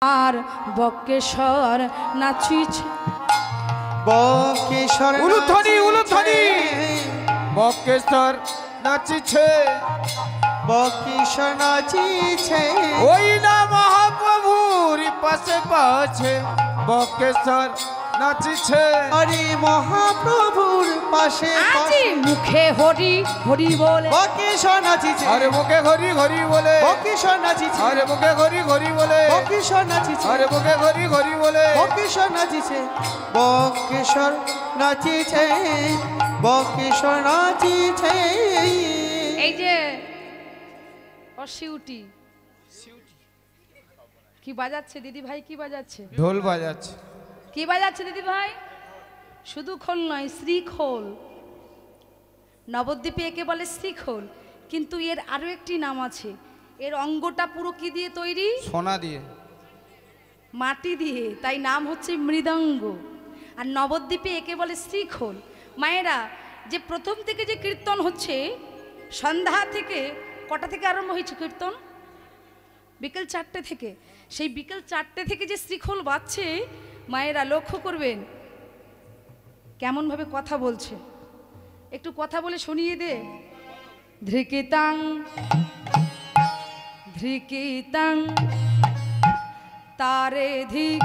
আর বক্কেশ্বর নাচিছে বক্কেশ্বর উলুধ্বনি উলুধ্বনি বক্কেশ্বর নাচিছে বক্কেশ্বর নাচিছে ওই না মহাপ্রভুর পাশে পাছে বক্কেশ্বর নাচিছে আরে মহাপ্রভুর পাশে আজি মুখে হরি হরি বলে বক্কেশ্বর নাচিছে আরে মুখে হরি হরি বলে বক্কেশ্বর নাচিছে আরে মুখে হরি হরি বলে বক্কেশ্বর নাচিছে আরে মুখে হরি হরি বলে বক্কেশ্বর নাচিছে বক্কেশ্বর নাচিছে বক্কেশ্বর নাচিছে এই যে অসিউটি কি বাজাচ্ছে দিদি ভাই কি বাজাচ্ছে ঢোল বাজাচ্ছে কি বাজাচ্ছে দিদি ভাই শুধু খোল নয় শ্রীখোল নবদ্বীপে একে বলে শ্রীখোল কিন্তু এর আরো একটি নাম আছে এর অঙ্গটা পুরো কি দিয়ে তৈরি সোনা দিয়ে মাটি দিয়ে তাই নাম হচ্ছে মৃদঙ্গ আর নবদ্বীপে একে বলে শ্রীখোল মায়েরা যে প্রথম থেকে যে কীর্তন হচ্ছে সন্ধ্যা থেকে কটা থেকে আরম্ভ হয়েছে কীর্তন বিকেল 4টে থেকে সেই বিকেল 4টে থেকে যে শ্রীখোল বাজছে মায়েরা লক্ষ্য করবেন কেমনভাবে কথা বলছে একটু কথা বলে শুনিয়ে দে ধৃকিতাং ধৃকিতাং তারে ধিগ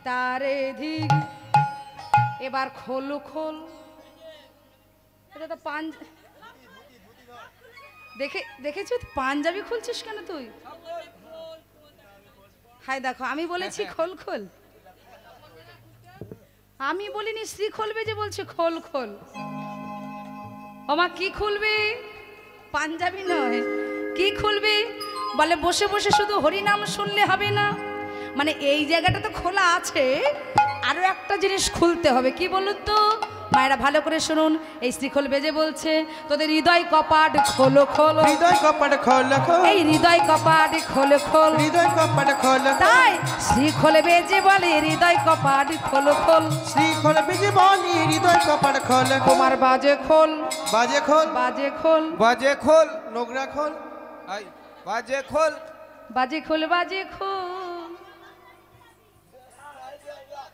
তারে ধিগ এবার খোল খোল এটা তো দেখেছো পাঞ্জাবি খুলছিস কেন তুই হাই দেখো আমি বলেছি খোল খোল আমি বলিনি শ্রী খুলবে যে বলছে খোল খোল ওমা কি খুলবে পাঞ্জাবি নয় কি খুলবে বলে বসে বসে শুধু হরিনাম শুনলে হবে না মানে এই জায়গাটা তো খোলা আছে আরো একটা জিনিস খুলতে হবে কি বলুন তো মায়েরা ভালো করে শুনুন এই শ্রীখোল বেজে বলছে তোদের হৃদয় কপাট খোলো খোলো হৃদয় কপাট খোল খোল এই হৃদয় কপাট খোলো খোল হৃদয় কপাট খোল তাই শ্রীখোল বেজে বলে হৃদয় কপাট খোলো খোল শ্রীখোল বেজে বলি হৃদয় কপাট খোল তোমার বাজে খোল বাজে খোল বাজে খোল বাজে খোল নোংরা খোল আই বাজে খোল বাজে খোল বাজে খোল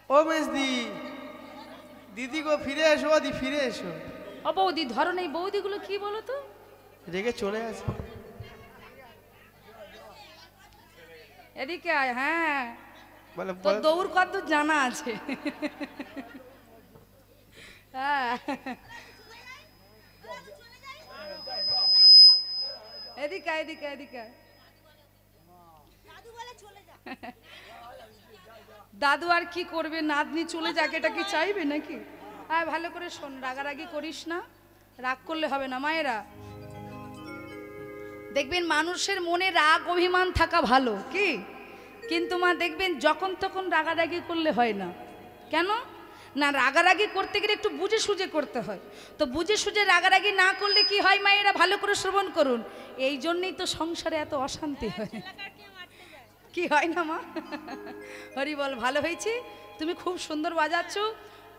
ও মেজদি দিদি গো ফিরে এসো দি ফিরে এসো ও বৌদি ধরো এই বৌদিগুলো কি বলো তো রেগে চলে আসে এদিকে আয় হ্যাঁ বলে তোর দৌড় কত জানা আছে হ্যাঁ এদিকে এদিকে এদিকে দাদু আর কি করবে নাতনি চলে যাক এটা কি চাইবে নাকি হ্যাঁ ভালো করে শোন রাগারাগি করিস না রাগ করলে হবে না মায়েরা দেখবেন মানুষের মনে রাগ অভিমান থাকা ভালো কি কিন্তু মা দেখবেন যখন তখন রাগারাগি করলে হয় না কেন না রাগারাগি করতে গেলে একটু বুঝে সুঝে করতে হয় তো বুঝে সুঝে রাগারাগি না করলে কি হয় মায়েরা ভালো করে শ্রবণ করুন এই জন্যই তো সংসারে এত অশান্তি হয় কি হয় না মা হরি বল ভালো হয়েছে তুমি খুব সুন্দর বাজাচ্ছ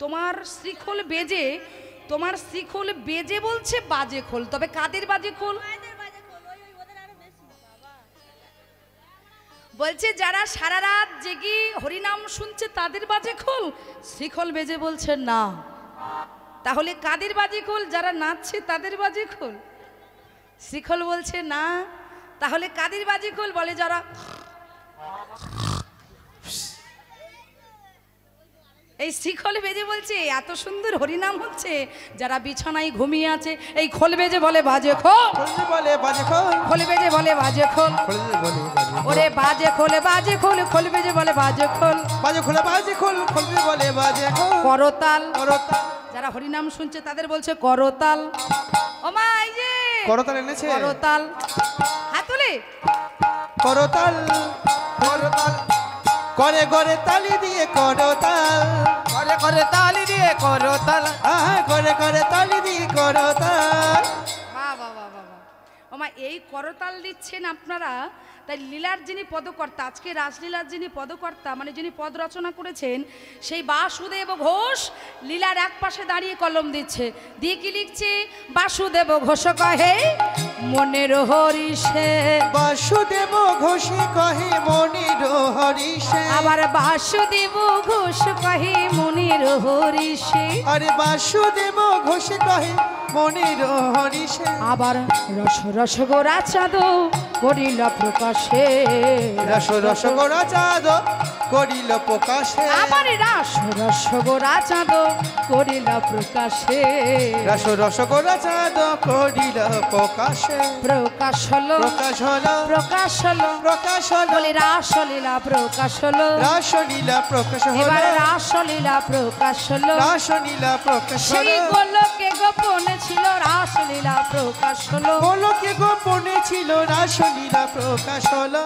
তোমার শ্রীখোল বেজে বলছে বাজে খোল তবে কাদের বাজে খোল বলছে যারা সারা রাত জেগে হরিনাম শুনছে তাদের বাজে খোল শ্রীখোল বেজে বলছে না তাহলে কাদের বাজে খোল যারা নাচছে তাদের বাজে খোল শ্রীখোল বলছে না তাহলে কাদের বাজে খোল বলে যারা এই শ্রীখোল বেজে বলছে এত সুন্দর হরিনাম হচ্ছে যারা বিছানায় ঘুমিয়ে আছে এই খোল বেজে বলে বাজে খোল বলে বাজে খোল খোল বেজে বলে বাজে খোল ওরে বাজে খোলে বাজে খোল খোল বেজে বলে বাজে খোল বাজে খোলে বাজে খোল খোল বলে বাজে খোল করতাল করতাল যারা হরিনাম শুনছে তাদের বলছে করতাল ও মা এই যে করতাল এনেছে করতাল হাতুলে করতাল করতাল করে করে তালি দিয়ে করতাল করে করে তালি দিয়ে করতাল করে করে তালি দিয়ে করতাল বাহ বাহ বাহ বাহ ও মা এই করতাল দিচ্ছেন আপনারা তাই লীলার যিনি পদকর্তা, আজকে রাসলীলার যিনি পদকর্তা মানে যিনি পদ রচনা করেছেন, সেই বাসুদেব ঘোষ লীলার এক পাশে দাঁড়িয়ে কলম দিচ্ছে, দিয়ে কি লিখছে? বাসুদেব ঘোষ কহে মনের হরিষে, বাসুদেব ঘোষে কহে মনির হরিষে, আবার বাসুদেব ঘোষ কহে মনের হরিষে, আরে বাসুদেব ঘোষে কহে মনির হরিষে, আবার রস রস গোরা চাঁদ করিল প্রকাশে, রস রস গোরা চাঁদ করিল প্রকাশে, আবার রস রস গোরা চাঁদ করিল প্রকাশে, রস রস গোরা চাঁদ করিল প্রকাশে, প্রকাশ হলো প্রকাশ হলো প্রকাশ হলো, প্রকাশ হলো, বলে রাসলীলা প্রকাশ হলো, রাসলীলা প্রকাশ এবার হলো, রাসলীলা প্রকাশ হলো, রাসলীলা প্রকাশ সেই হলো, গোলকে গোপনে ছিল রাসলীলা প্রকাশ হলো। গোলকে গোপনে ছিল রাসলীলা প্রকাশ হলো।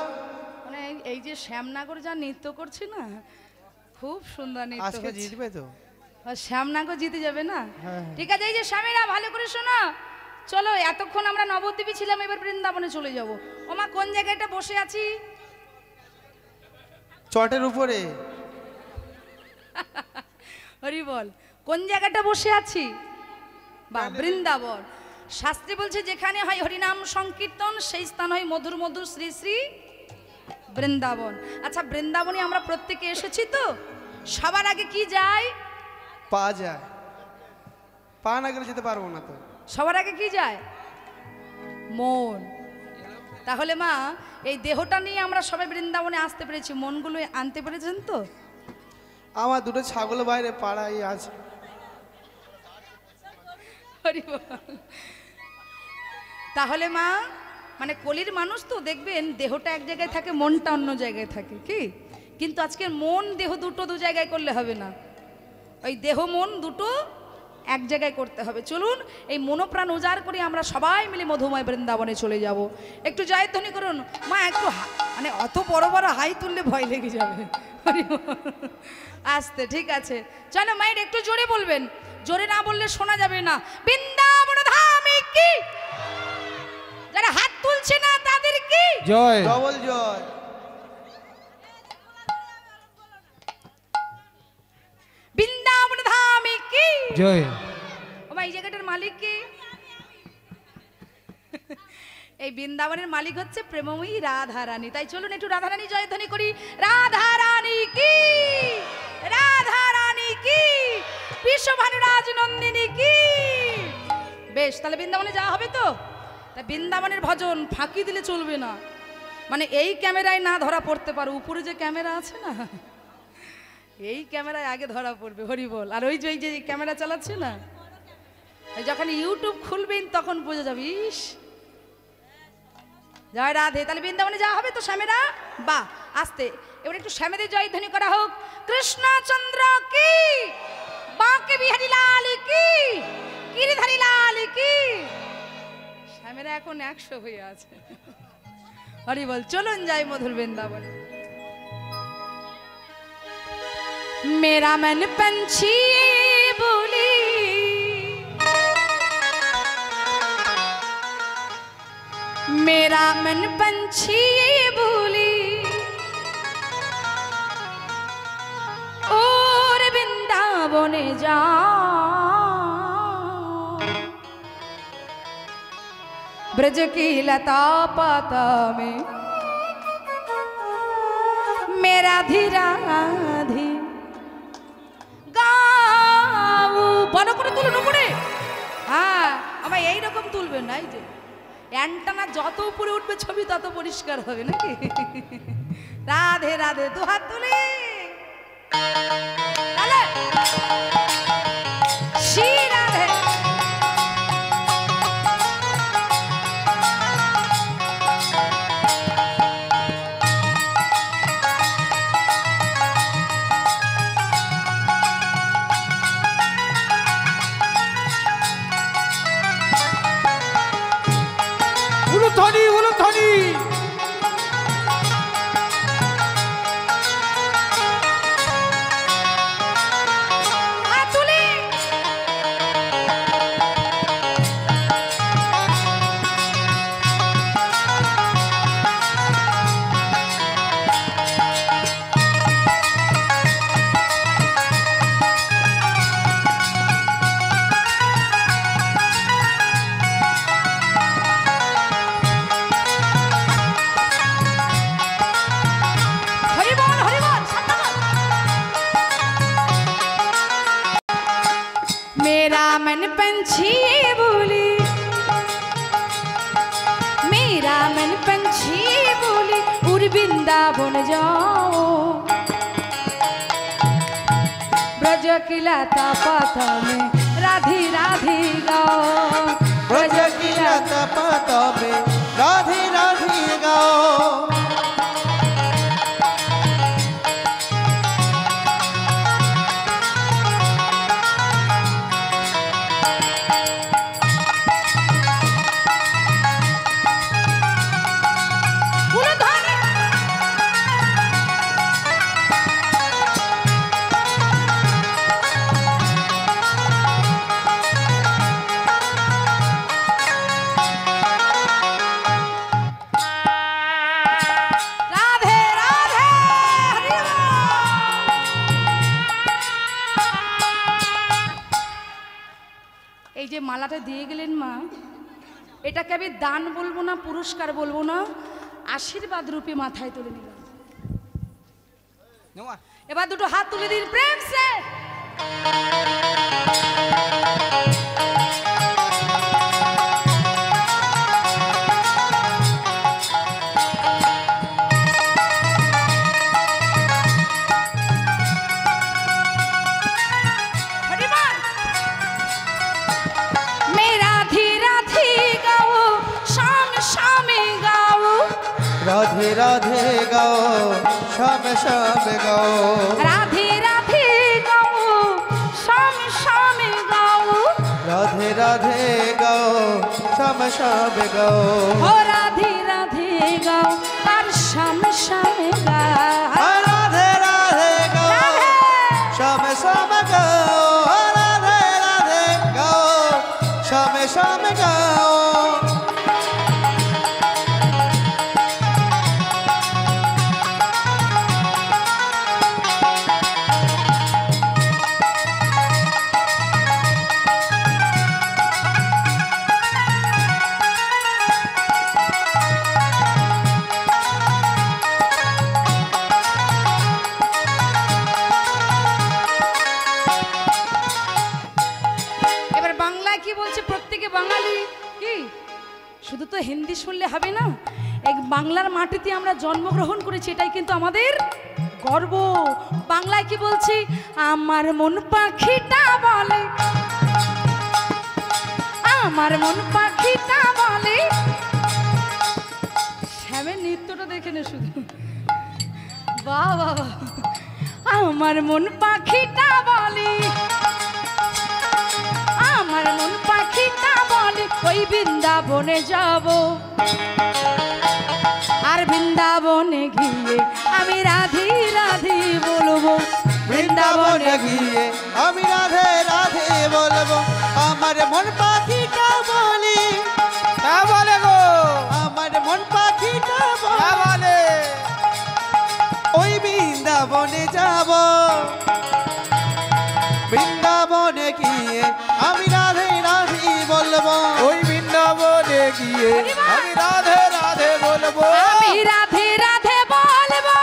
মানে এই যে শ্যামনগর যা নৃত্য করছে না, খুব সুন্দর নৃত্য আজকে হচ্ছে। জিতবে তো? আর শ্যামনগর জিতে যাবে না? হ্যাঁ। ঠিক আছে, এই যে স্বামীরা ভালো করে শোনো, চলো এতক্ষণ আমরা নবদ্বীপে ছিলাম, এবার বৃন্দাবনে চলে যাব। ওমা কোন জায়গাটা বসে আছি? চটের উপরে। হরি বল, কোন জায়গাটা বসে আছি? বা বৃন্দাবন। শাস্ত্রে বলছে যেখানে হয় হরিনাম সংকীর্তন, সেই স্থান হয় মধুর মধুর শ্রী শ্রী বৃন্দাবন। আচ্ছা, বৃন্দাবনে আমরা প্রত্যেকে এসেছি তো, সবার আগে কি যায়? পা যায়। পা না গেলে যেতে পারবো না তো। সবার আগে কি যায়? মন। তাহলে মা, এই দেহটা নিয়ে আমরা সবাই বৃন্দাবনে আসতে পেরেছি, মনগুলো আনতে পেরেছেন তো? আমার দুটো ছাগল বাইরে পাড়াই আছে। হরি বল। তাহলে মা, মানে কলির মানুষ তো দেখবেন দেহটা এক জায়গায় থাকে, মনটা অন্য জায়গায় থাকে, কি? কিন্তু আজকে মন দেহ দুটো দু জায়গায় করলে হবে না, ওই দেহ মন দুটো এক জায়গায় করতে হবে। চলুন এই মনোপ্রাণ উজাড় করে আমরা সবাই মিলে মধুময় বৃন্দাবনে চলে যাব। একটু জয়ধ্বনি করুন মা, একটু মানে অত বড় বড় হাই তুললে ভয় লেগে যাবে। হরি বল। আস্তে, ঠিক আছে, চলো মায়ের একটু জোরে বলবেন, জোরে না বললে শোনা যাবে না। বৃন্দাবন ধামে কি, যারা হাত তুলছে না তাদের কি জয়। ডবল জয়। বৃন্দাবন ধামে কি জয়। ও ভাই, এই জায়গাটার মালিক কি? এই বৃন্দাবনের মালিক হচ্ছে প্রেমময়ী রাধা রানী। তাই চলুন একটু রাধা রানী জয়ধ্বনি করি। রাধা রানী কি, রাধা রানী কি, বিশ্বভানুরাজ নন্দিনী কি। বেশ, তাহলে বৃন্দাবনে যাওয়া হবে তো? তা বৃন্দাবনের ভজন ফাঁকি দিলে চলবে না, মানে এই ক্যামেরায় না ধরা পড়তে পারো, উপরে যে ক্যামেরা আছে না, এই ক্যামেরায় আগে ধরা পড়বে। হরি বল। আর ওই যে ক্যামেরা চালাচ্ছে না, যখন ইউটিউব খুলবেন তখন বোঝা যাবে। ইস, জয় রাধে। তাহলে বৃন্দাবনে যাওয়া হবে তো স্বামীরা? বাহ, আসতে এবার একটু স্বামীদের জয়ধ্বনি করা হোক। কৃষ্ণচন্দ্র কি, বাঁকে বিহারী লাল কি, গিরিধারী লাল কি। স্বামীরা এখন 100 হয়ে আছে। হরি বল। চলুন যাই মধুর বৃন্দাবনে। मेरा मन पंछी बोली, मेरा मन पंछी बोली, और वृंदावने जा, ब्रज की लता पाता में मेरा धीरा धी বড় করে তুলুন উপরে। হ্যাঁ, আমার এইরকম তুলবেন না, এই যে অ্যান্টানা যত উপরে উঠবে ছবি তত পরিষ্কার হবে নাকি। রাধে রাধে, দু হাত তুলে শ্রী রাধে। উলুধ্বনি উলুধ্বনি। বৃন্দাবনে যাও ব্রজ কিলা তপত মে রাধি রাধি গাও ব্রজ কিলা তপত মে রাধি রাধি গাও এই যে মালাটা দিয়ে গেলেন মা, এটাকে আমি দান বলবো না, পুরস্কার বলবো না, আশীর্বাদ রূপে মাথায় তুলে নিলাম। এবার দুটো হাত তুলে দিন প্রেম সে। राधे राधे गाओ शाम शाम गाओ राधे राधे गाओ शाम शाम गाओ राधे राधे गाओ शाम शाम गाओ हो राधे राधे गाओ और शाम शाम गाओ राधे राधे गाओ शाम शाम गाओ राधे राधे गाओ शाम शाम गाओ শুধু তো হিন্দি শুনলে হবে না, এক বাংলার মাটিতে আমরা জন্মগ্রহণ করেছি, এটাই কিন্তু আমাদের গর্ব। বাংলায় কি বলছি? আমার মন পাখিটা বলে, আমার মন পাখিটা বলে, শ্যামের নৃত্যটা দেখে নে শুধু, বাহ বাবা। আমার মন পাখিটা বলে, আমার মন পাখিটা বলে ওই বৃন্দাবনে যাব, আর বৃন্দাবনে গিয়ে আমি রাধে রাধে বলবো, বৃন্দাবনে গিয়ে আমি রাধে রাধে বলবো। আমার মন পাখিটা বলে, তা বলে গো, আমার মন পাখিটা বলে ওই বৃন্দাবনে যাব, বৃন্দাবনে গিয়ে আমি রাধে রাধে বলবো, ওই বৃন্দাবনে গিয়ে আমি রাধে রাধে বলবো, আমি রাধে রাধে বলবো,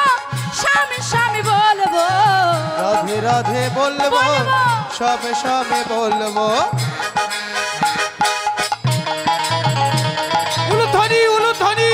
স্বামী স্বামী বলবো, রাধে রাধে বলবো, সব সবে বলবো। উলুধ্বনি উলুধ্বনি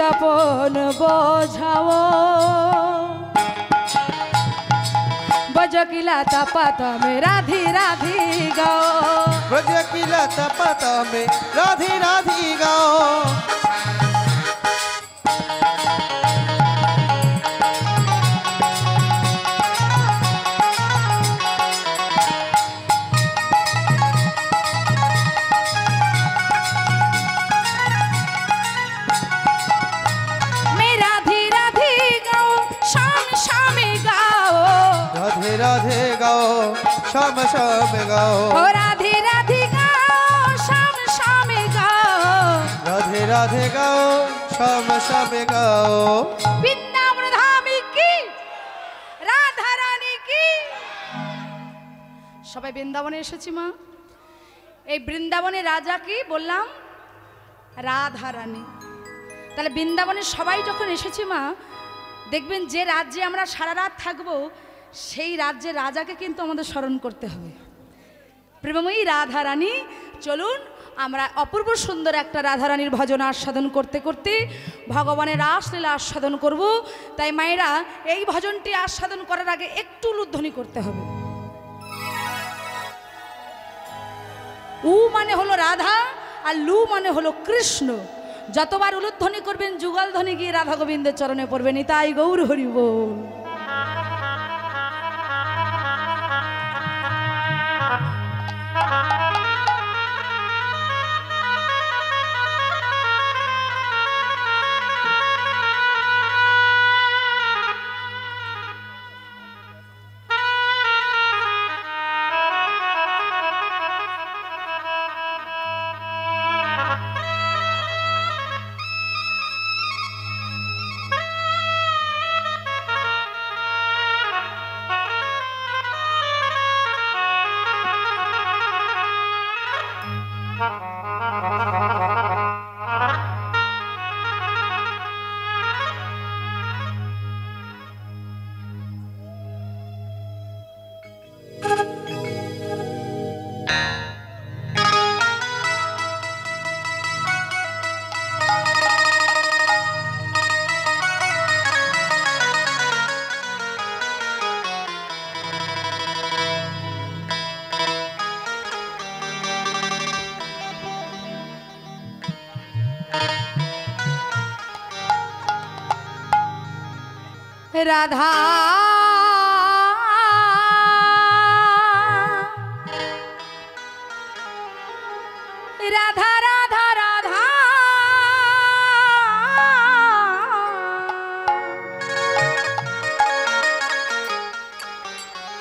আপন বোঝাও बज किला तपाता में राधी राधी गाओ ब्रज की लता पता में राधी राधी गाओ राधे गाओ शाम शाम गाओ राधे राधे गाओ शाम शाम गाओ राधे राधे गाओ शाम शाम गाओ বৃন্দাবন ধামী কি রাধা রানী কি সবাই বৃন্দাবনে এসেছি মা এই বৃন্দাবনে রাজা কি বললাম রাধা রানী তাহলে বৃন্দাবনে সবাই যখন এসেছি মা দেখবেন যে রাজ্যে আমরা সারা রাত থাকবো সেই রাজ্যের রাজাকে কিন্তু আমাদের স্মরণ করতে হবে প্রেমময়ী রাধা রানী চলুন আমরা অপূর্ব সুন্দর একটা রাধা রানীর ভজন আস্বাদন করতে করতে ভগবানের রাসলীলা আস্বাদন করব তাই মায়েরা এই ভজনটি আস্বাদন করার আগে একটু উলুধ্বনি করতে হবে উ মানে হলো রাধা আর লু মানে হলো কৃষ্ণ যতবার উলুধ্বনি করবেন যুগল ধ্বনি গিয়ে রাধা গোবিন্দের চরণে পড়বেন তাই গৌর হরি বল রাধা রাধা রাধা রাধা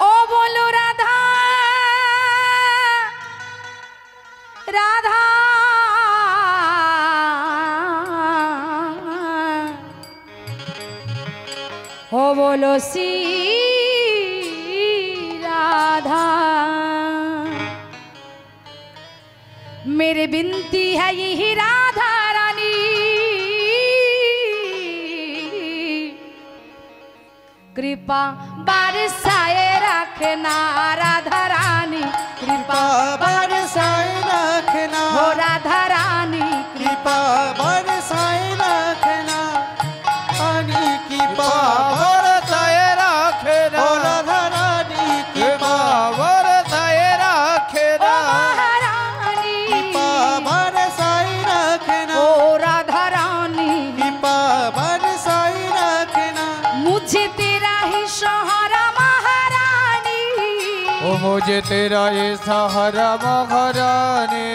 ও বলো রাধা রাধা ও বলো শ্রী राधा मेरी बिनती है यही राधा रानी कृपा बरसाए रखना राधा रानी कृपा बरसाए रखना हो राधा रानी कृपा बरसाए रखना पानी की बरसाए रखना हो राधा रानी कृपा बरसाए रखना महारानी कृपा बरसाए रखना ओ राधा रानी कृपा बरसाए रखना मुझे तेरा ही सहारा महारानी ओ मुझे तेरा ये सहारा महारानी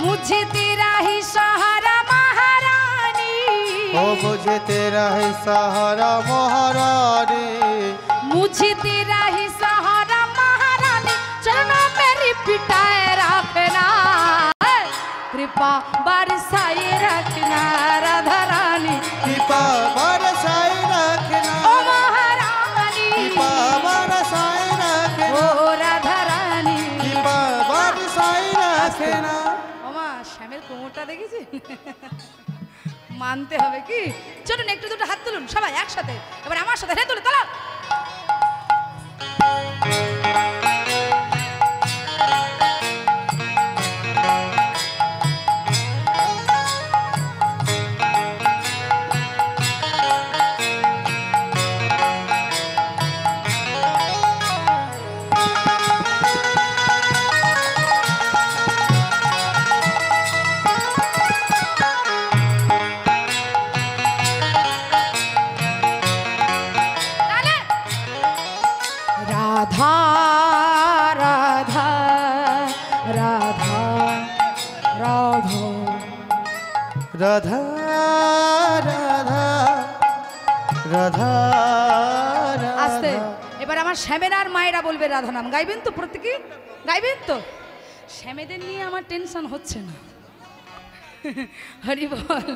मुझे तेरा ही सहारा महारानी ओ मुझे तेरा है सहारा महारानी मुझे तेरा ही सहारा महारानी चरणों मेरी पिटाए रखना कृपा बरसाए रखना राधा रानी कृपा बरसाए रखना ओ महारानी कृपा बरसाए रखना ओ राधा रानी कृपा बरसाए रखना ওমা শ্যামের কোমরটা দেখেছি মানতে হবে কি চলুন একটু দুটো হাত তুলুন সবাই একসাথে এবার আমার সাথে হাত তুলে তোলো রাধা আস্তে এবার আমার শ্যামের আর মায়েরা বলবে রাধা নাম গাইবেন তো প্রত্যেকে গাইবেন তো শ্যামেদের নিয়ে আমার টেনশন হচ্ছে না হরি বল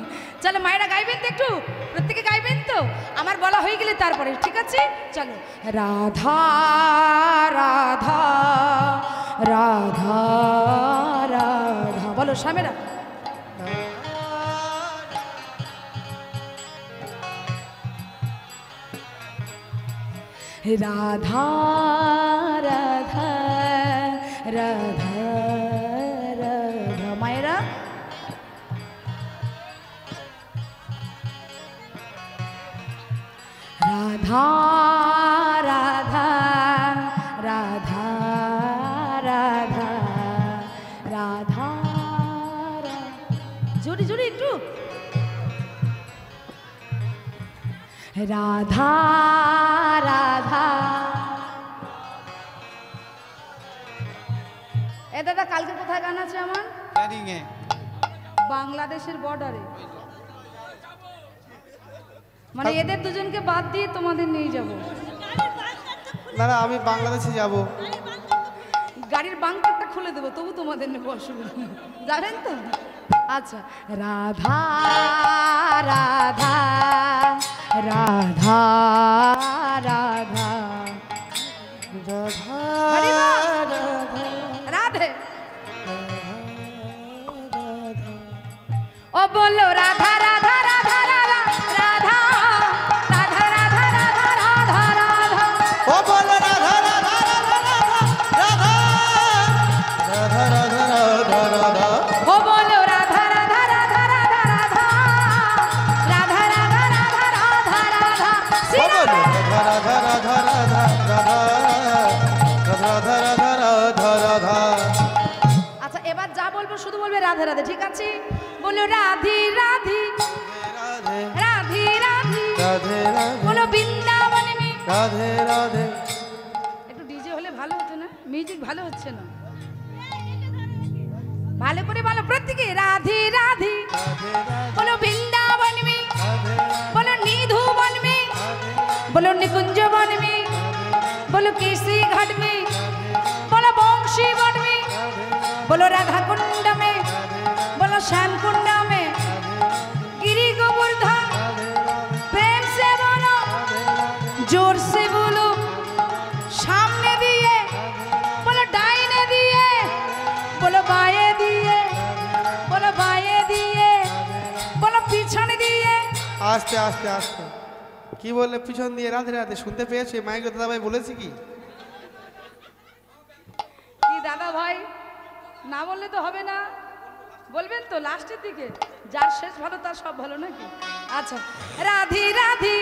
চলো মায়েরা গাইবেন তো একটু প্রত্যেকে গাইবেন তো আমার বলা হয়ে গেলে তারপরে ঠিক আছে চলো রাধা রাধা রাধা রাধা বলো শ্যামেরা রাধা রাধা রাধা রাধা মায়েরা রাধা রাধা রাধা রাধা রাধা জোরে জোরে একটু রাধা রাধা এ দাদা কালকে কোথায় গান আছে আমার বাংলাদেশের বর্ডারে মানে এদের দুজনকে বাদ দিয়ে তোমাদের নিয়ে যাব না না আমি বাংলাদেশে যাব গাড়ির বাংকারটা খুলে দেবো তবু তোমাদের নেবো অসুবিধা নেই যাবেন তো আচ্ছা রাধা রাধা রাধা রাধা রাধে ও বলো রাধা রাধা রাধা রাধা রাধা রাধা রাধা রাধা রাধা রাধা ও বলো রাধা রাধা রাধা রাধা রাধা রাধা রাধা রাধা ও বলো রাধা রাধা রাধা রাধা রাধা রাধা রাধা রাধা রাধা রাধা ও বলো রাধা রাধা রাধা রাধা রাধা রাধা রাধা রাধা। আচ্ছা এবার যা বলবো শুধু বলবে রাধে রাধে ঠিক আছে বলো রাধি রাধি রাধে রাধি রাধি রাধে রাধে বলো বৃন্দাবন মে রাধে রাধে একটু ডিজে হলে ভালো হতো না মিউজিক ভালো হচ্ছে না ভালো করে বলো প্রত্যেকে রাধি রাধি বলো বৃন্দাবন মে बोलो नीधु वन में बोलो निकुंज वन में बोलो केसी घाट में बोलो बंशी वन में बोलो राधा कुंड में बोलो श्याम कुंड में गिरी गोवर्धन प्रेम से बोलो जोर से बोलो सामने दिए बोलो दाहिने दिए बोलो बाएं दिए बोलो बाएं दिए बोलो पीछे दिए আস্তে আস্তে আস্তে কি বললে পিছন দিয়ে রাধে রাধে শুনতে পেয়েছো মাইকে দাদা ভাই বলেছি কি কি দাদা ভাই না বললে তো হবে না বলবেন তো লাস্টের দিকে যার শেষ ভালো তার সব ভালো নাকি আচ্ছা রাধি রাধি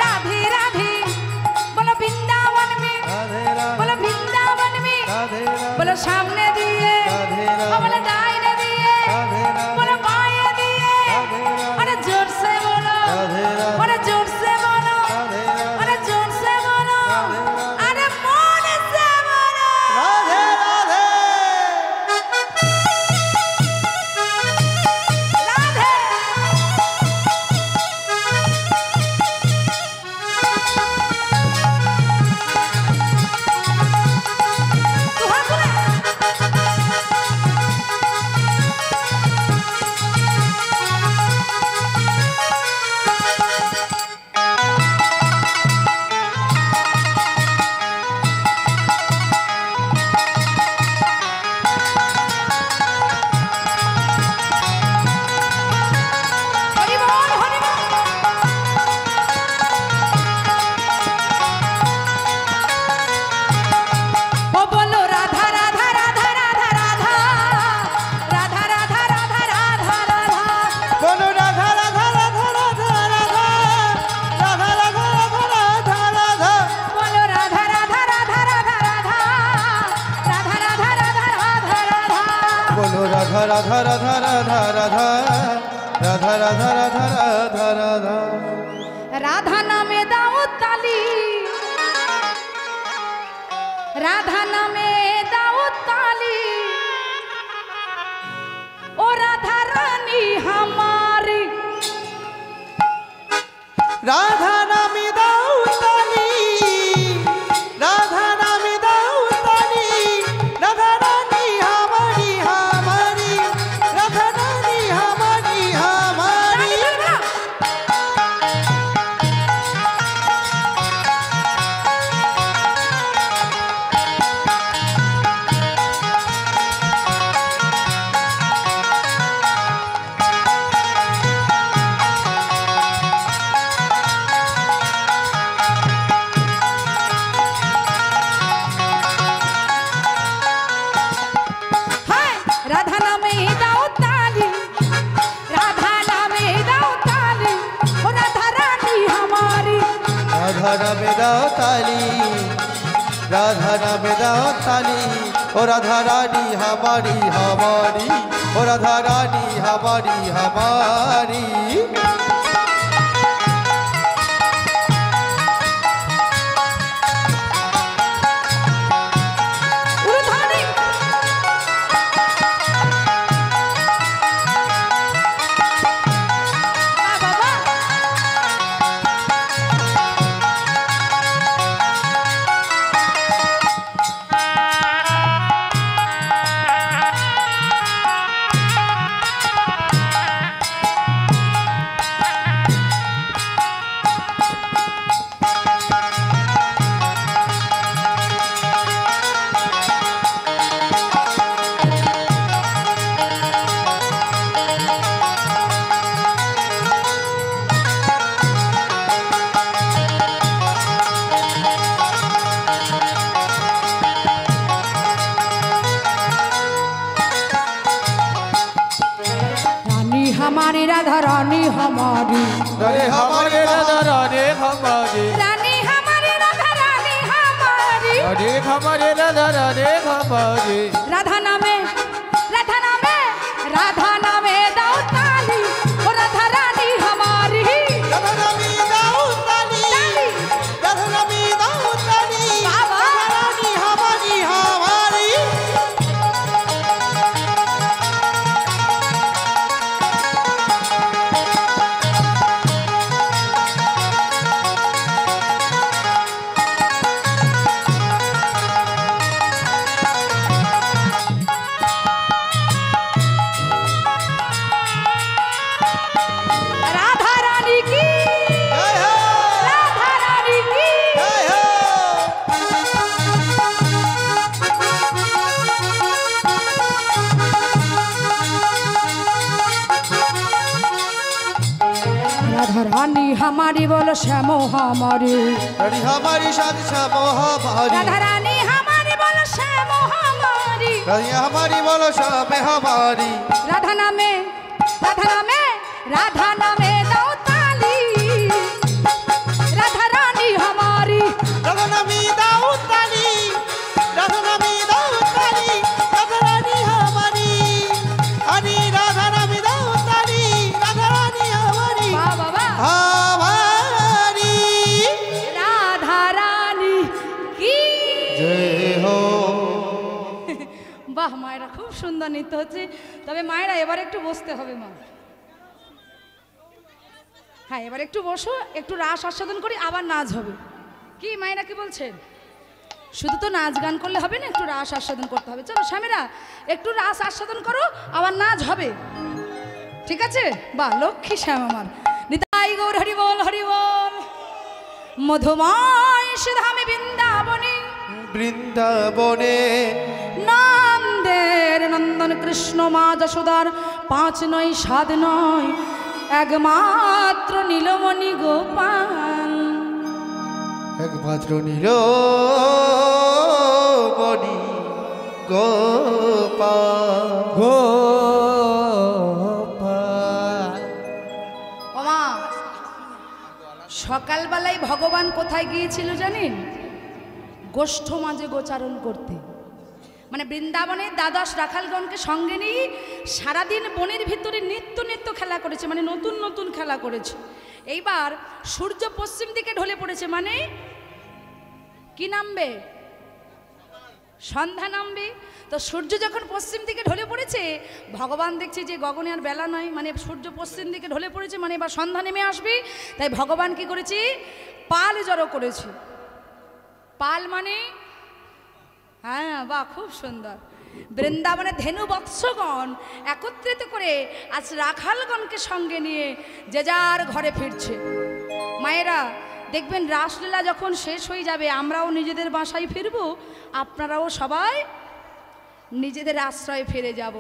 রাধি রাধি বলো বৃন্দাবন মে রাধে রাধে বলো বৃন্দাবন মে রাধে বলো সামনে দিয়ে রাধে রাধে বলো ডাইনে দিয়ে রাধে রাধে বলো বাঁয়ে দিয়ে আরে জোর से बोलो রাধে রাধে अरे जोर से बोलो রাধে अरे जोर से बोलो अरे मन से बोलो রাধে রাধে राधे तू हाथ धुले हरि बोल हरि बोल ओ बोलो राधा राधा राधा राधा राधा राधा राधा राधा राधा राधा বলো রাধা রাধা রাধা রাধা রাধা রাধা রাধা রাধা রাধা রাধা बोलो राधा राधा राधा राधा राधा राधा राधा राधा राधा राधा বলো রাধা রাধা রাধা রাধা রাধা রাধা রাধা রাধা রাধা রাধা राधा नामे दाऊ ताली राधा नामे दाऊ ताली ओ राधा रानी हमारी রাধা নামে দাও তালি, রাধা নামে দাও তালি, রাধা রানী হামারি হামারি, রাধা রানী হামারি হামারি। হায় রাধা নামে দাও তালি, রাধা নামে দাও তালি, ও রাধা রানী হামারি। রাধা নামে দাও তালি, রাধা নামে দাও তালি, ও রাধা রানী হামারি হামারি, ও রাধা রানী হামারি হামারি। উলুধ্বনি। বাবা रानी हमारी राधा रानी हमारी, रे हमारे राधा रे हमारे, रानी हमारी राधा रानी हमारी। रे हमारे राधा रे हमारे, राधा नामे राधा नामे राधा नामे दाओ ताली, ओ राधा रानी हमारी। রাধা নামে দাও তালি, ताली। রাধা নামে দাও তালি, বাবা। রাধা রানী হামারি হামারি। राधा रानी की, জয় হো, राधा रानी की। জয় হো। राधा रानी हमारी बोलो श्यामो हमारी, हरी हमारी शादी श्यामो हमारी, राधा रानी हमारी बोलो श्यामो हमारी। हरी हमारी बोलो श्याम हमारी। राधा नामे राधा नामे राधा नामे दाओ ताली, राधा रानी हमारी। राधा नामी दाऊ ताली, राधा नामी दाऊ ताली, राधा रानी हमारी। हरी राधा नामी दाऊ ताली, राधा रानी हमारी वाह बाबा। हमारी। राधा रानी की। जय हो। বাহ মায়েরা খুব সুন্দর নৃত্য হচ্ছে। তবে মায়েরা এবার একটু বসতে হবে মা। হ্যাঁ এবার একটু বসো, একটু রাস আস্বাদন করি, আবার নাচ হবে। কি মায়েরা কি বলছেন? শুধু তো নাচ গান করলে হবে না, একটু রাস আস্বাদন করতে হবে। চলো স্বামীরা একটু রাস আস্বাদন করো, আবার নাচ হবে। ঠিক আছে? বাহ লক্ষ্মী শ্যাম আমার। নিতাই গৌর হরি বল হরি বল। মধুময় সুধামে বৃন্দাবনে, বৃন্দাবনে নন্দের নন্দন কৃষ্ণ মা যশোদার 5 নয় 7 নয় একমাত্র নীলমণি গোপাল। একমাত্র নীলমণি গোপাল। গোপাল। ওমা সকালবেলায় ভগবান কোথায় গিয়েছিল জানেন? গোষ্ঠ মাঝে গোচারণ করতে। মানে বৃন্দাবনে দ্বাদশ রাখালগণকে সঙ্গে নিয়ে সারাদিন বনের ভিতরে নিত্য নিত্য খেলা করেছে, মানে নতুন নতুন খেলা করেছে। এইবার সূর্য পশ্চিম দিকে ঢলে পড়েছে, মানে কি নামবে? সন্ধ্যা নামবে, তো সূর্য যখন পশ্চিম দিকে ঢলে পড়েছে, ভগবান দেখছে যে গগনে আর বেলা নয়, মানে সূর্য পশ্চিম দিকে ঢলে পড়েছে, মানে এবার সন্ধ্যা নেমে আসবে। তাই ভগবান কি করেছে, পাল জড়ো করেছে। পাল মানে, হ্যাঁ বাহ, খুব সুন্দর। বৃন্দাবনে ধেনু বৎসগণ একত্রিত করে আজ রাখালগণকে সঙ্গে নিয়ে যে যার ঘরে ফিরছে। মায়েরা দেখবেন, রাসলীলা যখন শেষ হয়ে যাবে, আমরাও নিজেদের বাসায় ফিরব, আপনারাও সবাই নিজেদের আশ্রয়ে ফিরে যাব।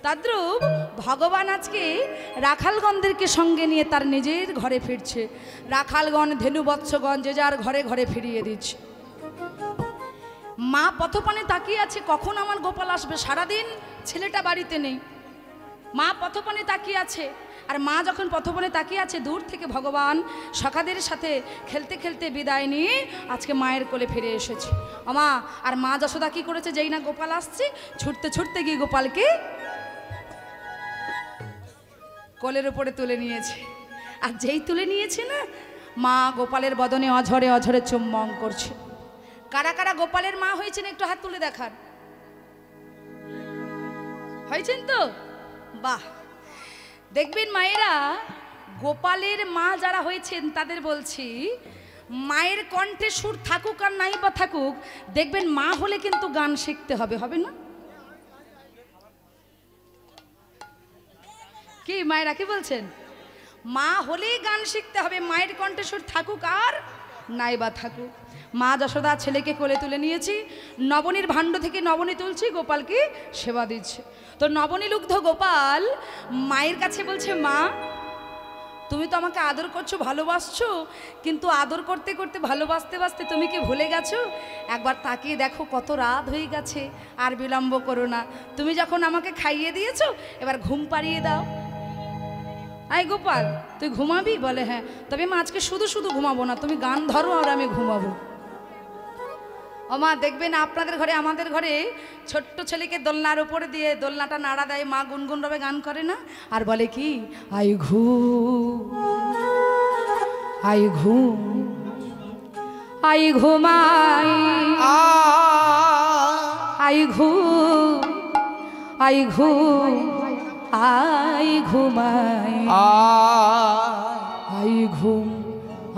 তদ্রূপ ভগবান আজকে রাখালগণদেরকে সঙ্গে নিয়ে তার নিজের ঘরে ফিরছে। রাখালগণ ধেনু বৎসগণ যে যার ঘরে ঘরে ফিরিয়ে দিচ্ছে। মা পথপানে তাকিয়ে আছে, কখন আমার গোপাল আসবে। সারাদিন ছেলেটা বাড়িতে নেই, মা পথপানে তাকিয়ে আছে। আর মা যখন পথপানে তাকিয়ে আছে, দূর থেকে ভগবান সখাদের সাথে খেলতে খেলতে বিদায় নিয়ে আজকে মায়ের কোলে ফিরে এসেছে। মা আর মা যশোদা কি করেছে, যেই না গোপাল আসছে, ছুটতে ছুটতে গিয়ে গোপালকে কোলের উপরে তুলে নিয়েছে। আর যেই তুলে নিয়েছে না, মা গোপালের বদনে অঝরে অঝরে চুম্বন করছে। কারা কারা গোপালের মা হয়েছেন একটু হাত তুলে দেখান। হয়েছেন তো? বাহ। দেখবেন মায়েরা, গোপালের মা যারা হয়েছেন তাদের বলছি, মায়ের কণ্ঠে সুর থাকুক আর নাই বা থাকুক, দেখবেন মা হলে কিন্তু গান শিখতে হবে, হবে না? কি মায়েরা কি বলছেন? মা হলেই গান শিখতে হবে, মায়ের কণ্ঠে সুর থাকুক আর নাই বা থাকুক। মা যশোদা ছেলেকে কোলে তুলে নিয়েছি, নবনীর ভাণ্ড থেকে নবনী তুলছি, গোপালকে সেবা দিচ্ছে। তো নবনীলুব্ধ গোপাল মায়ের কাছে বলছে, মা তুমি তো আমাকে আদর করছো, ভালোবাসছো, কিন্তু আদর করতে করতে ভালোবাসতে বাসতে তুমি কি ভুলে গেছো? একবার তাকিয়ে দেখো, কত রাত হয়ে গেছে, আর বিলম্ব করো না। তুমি যখন আমাকে খাইয়ে দিয়েছো, এবার ঘুম পাড়িয়ে দাও। আই গোপাল, তুই ঘুমাবি? বলে হ্যাঁ। তবে মা আজকে শুধু শুধু ঘুমাবো না, তুমি গান ধরো আর আমি ঘুমাবো। ও মা, দেখবেন আপনাদের ঘরে আমাদের ঘরে ছোট্ট ছেলেকে দোলনার উপরে দিয়ে দোলনাটা নাড়া দেয়, মা গুনগুন রবে গান করে না, আর বলে কি, আই ঘুম আই ঘুম আই ঘুমাই আই ঘুম আই ঘুম আই ঘুমাই আই ঘুম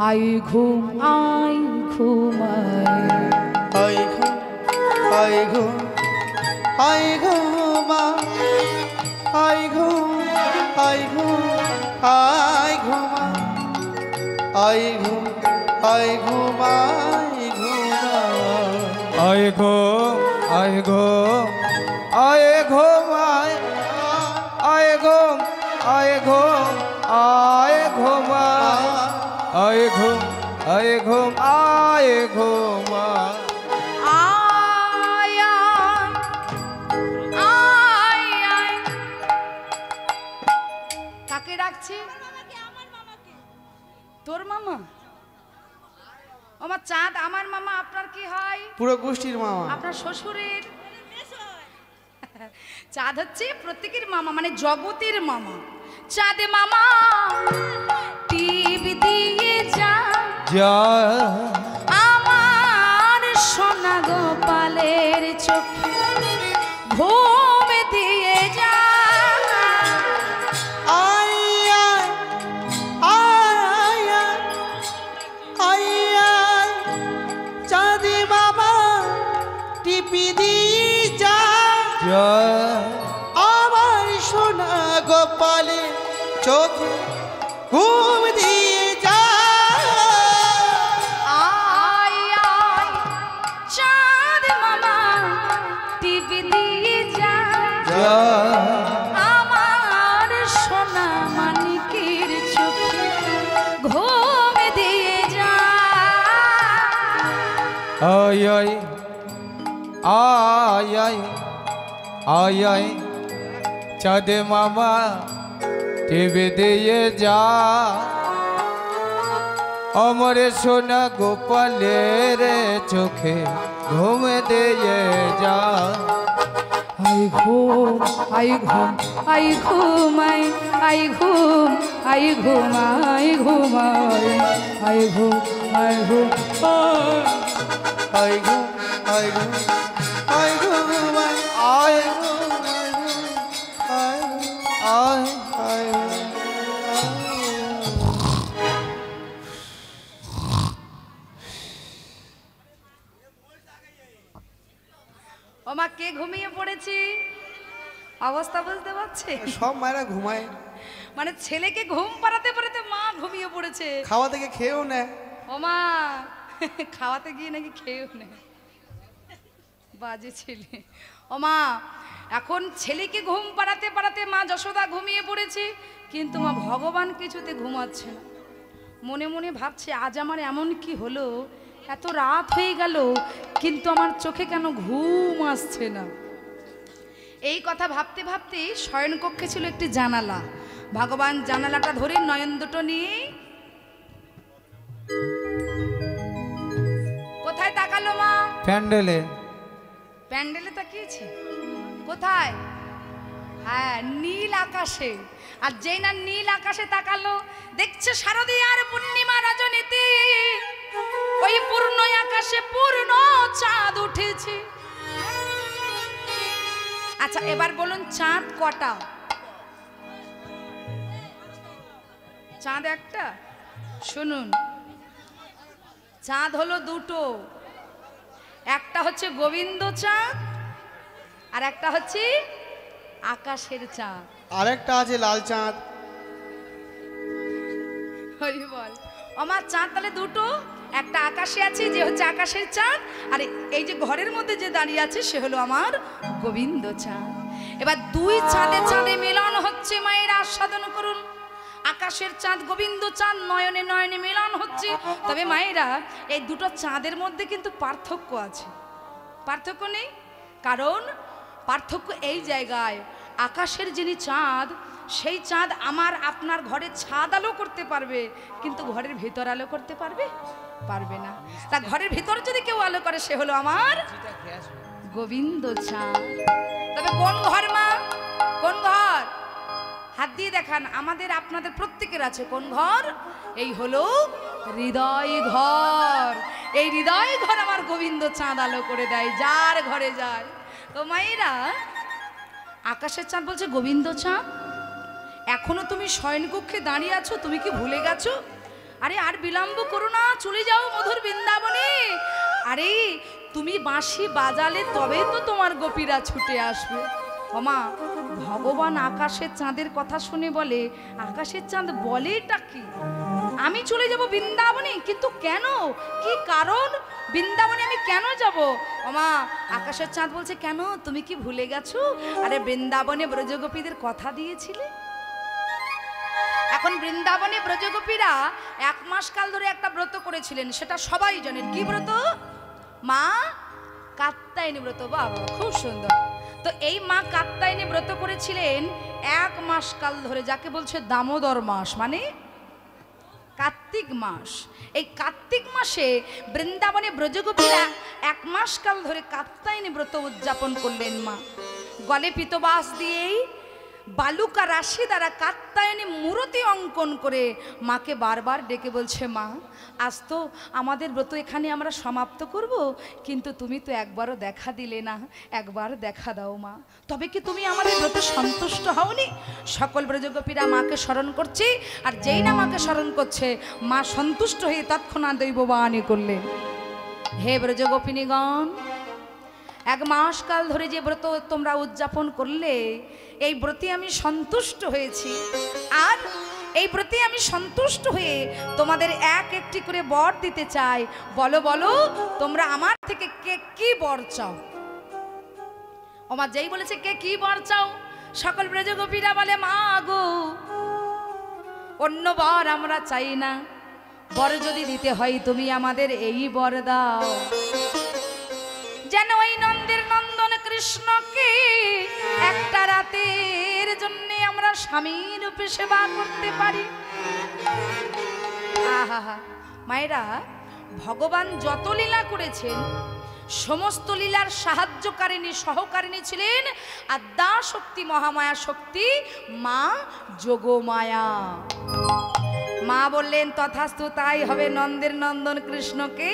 আই ঘুম আই ঘুমাই আই ঘুম আই ঘুম আই ঘুমা আই ঘুম আই ঘুম আই ঘুমা আই ঘুম আই ঘুম আই ঘুমা আই ঘুম আই ঘুম আই ঘুমাই আই ঘুম আই ঘুম আই ঘুমা আই ঘুম আই ঘুম আই ঘুমা। কাকে ডাকছে? তোর মামা? আমার চাঁদ আমার মামা। আপনার কি হয়? পুরো গোষ্ঠীর মামা। আপনার শ্বশুরের? চাঁদ হচ্ছে প্রত্যেকের মামা, মানে জগতের মামা। চাঁদে মামা টিভি দিয়ে যা আমার সোনা গোপালের চোখে ঘুম দিয়ে যা। চাঁদে মামা টিপি দিয়ে যা আমার সোনা গোপালে চোখে ঘুম দিয়ে যা। চাঁদ মামা টিভি দিয়ে যা আমার সোনা মানিকের চোখে ঘুম দিয়ে যা। আয় আয় আয় আয় আয় আয় চাঁদে মামা টিভি দিয়ে যা আমার সোনা গোপালের চোখে ঘুম দিয়ে যা। আই ঘুম আই ঘুম আই ঘুমাই আই ঘুম আই ঘুমাই ঘুমাই আই ঘুম আই ঘুম আই ঘুম আই ঘুম আয় গো মাই আয় আয় আয় আয় ও মা, কে ঘুমিয়ে পড়েছি অবস্থা বুঝতে পারছে? সব মায়েরা ঘুমায়, মানে ছেলেকে ঘুম পাড়াতে পাড়াতে মা ঘুমিয়ে পড়েছে। খাওয়া থেকে খেয়েও নেয়। ও মা, খাওয়াতে গিয়ে নাকি খেয়েও নেয়, বাজে ছেলে। ও মা, এখন ছেলেকে ঘুম পাড়াতে পাড়াতে মা যশোদা ঘুমিয়ে পড়েছে, কিন্তু মা ভগবান কিছুতে ঘুমাচ্ছে না। মনে মনে ভাবছে আজ আমার এমন কি হলো, এত রাত হয়ে গেল কিন্তু আমার চোখে কেন ঘুম আসছে না। এই কথা ভাবতে ভাবতে শয়নকক্ষে ছিল একটি জানালা। ভগবান জানালাটা ধরে নয়ন দুটো নিয়ে কোথায় তাকালো মা? প্যান্ডেলে। প্যান্ডেলে তাকিয়েছে কোথায়? হ্যাঁ, নীল আকাশে। আর যেই না নীল আকাশে তাকালো, দেখছে শারদীয়ার পূর্ণিমা রজনীতে ওই পূর্ণ আকাশে পূর্ণ চাঁদ উঠেছে। আচ্ছা, এবার বলুন চাঁদ কটা? চাঁদ একটা? শুনুন, চাঁদ হলো দুটো, একটা হচ্ছে গোবিন্দ চাঁদ আর একটা হচ্ছে আকাশের চাঁদ। আরেকটা আছে লাল চাঁদ। হরি বল। আমার চাঁদ তাহলে দুটো, একটা আকাশে আছে যে হচ্ছে আকাশের চাঁদ, আর এই যে ঘরের মধ্যে যে দাঁড়িয়ে আছে সে হলো আমার গোবিন্দ চাঁদ। এবার দুই চাঁদে চাঁদে মিলন হচ্ছে, মায়ের আস্বাদন করুন। আকাশের চাঁদ গোবিন্দ চাঁদ নয়নে নয়নে মিলন হচ্ছে। তবে মায়েরা, এই দুটো চাঁদের মধ্যে কিন্তু পার্থক্য আছে। পার্থক্য নেই, কারণ পার্থক্য এই জায়গায়, আকাশের যিনি চাঁদ সেই চাঁদ আমার আপনার ঘরের ছাদ আলো করতে পারবে, কিন্তু ঘরের ভিতর আলো করতে পারবে পারবে না। তা ঘরের ভিতর যদি কেউ আলো করে সে হলো আমার গোবিন্দ চাঁদ। তবে কোন ঘর মা? কোন ঘর? হাত দিয়ে দেখান, আমাদের আপনাদের প্রত্যেকের আছে। কোন ঘর? এই হলো হৃদয় ঘর। এই হৃদয় ঘর আমার গোবিন্দ চাঁদ আলো করে দেয় যার ঘরে যায়। তো মায়েরা, আকাশের চাঁদ বলছে গোবিন্দ চাঁদ, এখনো তুমি শয়নকক্ষে দাঁড়িয়ে আছো, তুমি কি ভুলে গেছো? আরে আর বিলম্ব করো না, চলে যাও মধুর বৃন্দাবনে। আরে তুমি বাঁশি বাজালে তবে তো তোমার গোপীরা ছুটে আসবে। ওমা, ভগবান আকাশের চাঁদের কথা শুনে বলে, আকাশের চাঁদ বলে এটা কি? আমি চলে যাব বৃন্দাবনে, কিন্তু কেন? কি কারণ? বৃন্দাবনে আমি কেন যাব? ওমা, আকাশের চাঁদ বলছে কেন, তুমি কি ভুলে গেছো? আরে বৃন্দাবনে ব্রজগোপীদের কথা দিয়েছিলে। এখন বৃন্দাবনে ব্রজগোপীরা 1 মাস কাল ধরে একটা ব্রত করেছিলেন, সেটা সবাই জানেন। কি ব্রত? মা কাত্যায়নী ব্রত। বাবা, খুব সুন্দর। তো এই মা কাত্যায়নী ব্রত করেছিলেন 1 মাস কাল ধরে, যাকে বলছে দামোদর মাস, মানে কার্তিক মাস। এই কার্তিক মাসে বৃন্দাবনে ব্রজগোপীরা 1 মাস কাল ধরে কাত্যায়নী ব্রত উদযাপন করলেন। মা গলে পিতবাস দিয়েই বালুকা রাশি দ্বারা কাত্যায়নী মূর্তি অঙ্কন করে মাকে বারবার ডেকে বলছে, মা আজ তো আমাদের ব্রত এখানে আমরা সমাপ্ত করব, কিন্তু তুমি তো একবারও দেখা দিলে না, একবার দেখা দাও মা। তবে কি তুমি আমাদের ব্রতে সন্তুষ্ট হওনি? সকল ব্রজগোপীরা মাকে স্মরণ করছে, আর যেই না মাকে স্মরণ করছে মা সন্তুষ্ট হয়ে তৎক্ষণাৎ দৈববাণী করলেন, হে ব্রজগোপিনীগণ, 1 মাস কাল ধরে যে ব্রত তোমরা উদযাপন করলে, এই ব্রতে আমি সন্তুষ্ট হয়েছি। আর এই ব্রতে আমি সন্তুষ্ট হয়ে তোমাদের একটি করে বর দিতে চাই। বলো বলো, তোমরা আমার থেকে কে কি বর চাও? ওমা, যেই বলেছে কে কি বর চাও, সকল ব্রজগোপীরা বলে, মা গো, অন্য বর আমরা চাই না, বর যদি দিতে হয় তুমি আমাদের এই বর দাও, যেন ওই নন্দের নন্দন কৃষ্ণকে একটা রাতের জন্য আমরা স্বামীর রূপে সেবা করতে পারি। আহা, মায়েরা, ভগবান যত লীলা করেছেন সমস্ত লীলার সাহায্যকারিণী সহকারিণী ছিলেন আদ্যা শক্তি, মহামায়া শক্তি, মা যোগমায়া। মা বললেন তথাস্তু তাই হবে, নন্দের নন্দন কৃষ্ণকে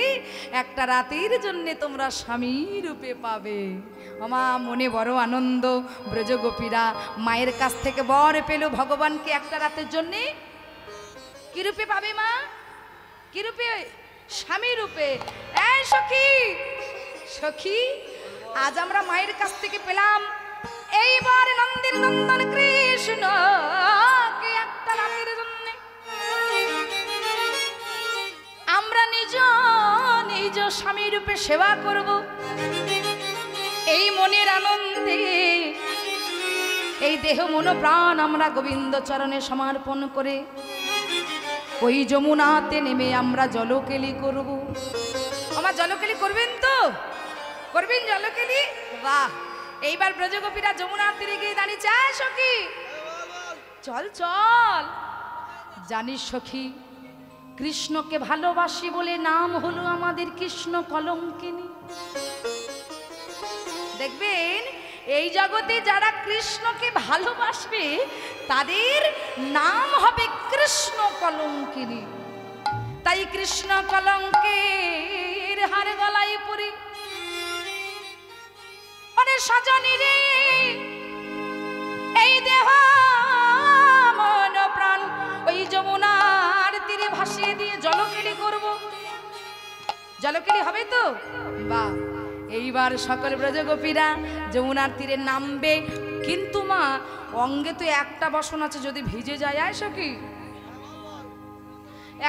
একটা রাতের জন্য তোমরা স্বামী রূপে পাবে। মা মনে বড় আনন্দ, ব্রজগোপীরা মায়ের কাছ থেকে বর পেল ভগবানকে একটা রাতের জন্যে কি রূপে পাবে মা? কি রূপে? স্বামী রূপে। এই সখী, সখী আজ আমরা মায়ের কাছ থেকে পেলাম এইবার নন্দের নন্দন কৃষ্ণ কে একটা রাতের জন্য আমরা নিজ নিজ স্বামী রূপে সেবা করব। এই মনের আনন্দে এই দেহ মন প্রাণ আমরা গোবিন্দ চরণে সমর্পণ করে ওই যমুনাতে নেমে আমরা জলকেলি করব। আমার জলকেলি করবেন তো? করবেন জলকেলি? বাহ! এইবার ব্রজগোপীরা যমুনার তীরে গিয়ে দাঁড়িয়েছে। সখী চল চল। জানিস সখী, কৃষ্ণকে ভালোবাসি বলে নাম হলো আমাদের কৃষ্ণ কলঙ্কিনী। দেখবেন এই জগতে যারা কৃষ্ণকে ভালোবাসবে তাদের নাম হবে কৃষ্ণ কলঙ্কিনী। তাই কৃষ্ণ কলঙ্কের হার গলায় পরি অনেক সজনী রে, এই দেহ মন প্রাণ ওই যমুনার তীরে ভাসিয়ে দিয়ে জলকেলি করব। জলকেলি হবে তো? বাহ! এইবার সকল ব্রজগোপীরা যমুনার তীরে নামবে, কিন্তু মা অঙ্গে তো একটা বাসন আছে, যদি ভিজে যায় আয়সো কি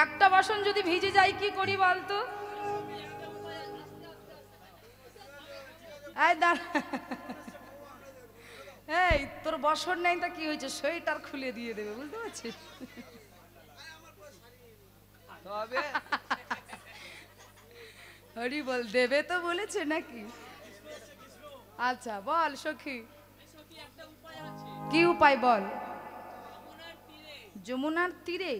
একটা বাসন যদি ভিজে যায় কি করি বলতো? এই তোর বসন নেই তা কি হয়েছে, সোয়েটার খুলে দিয়ে দেবে, বুঝতে পারছিস? হরি বল, দেবে তো বলেছে নাকি? আচ্ছা বল সখী, কি উপায় বল? যমুনার তীরে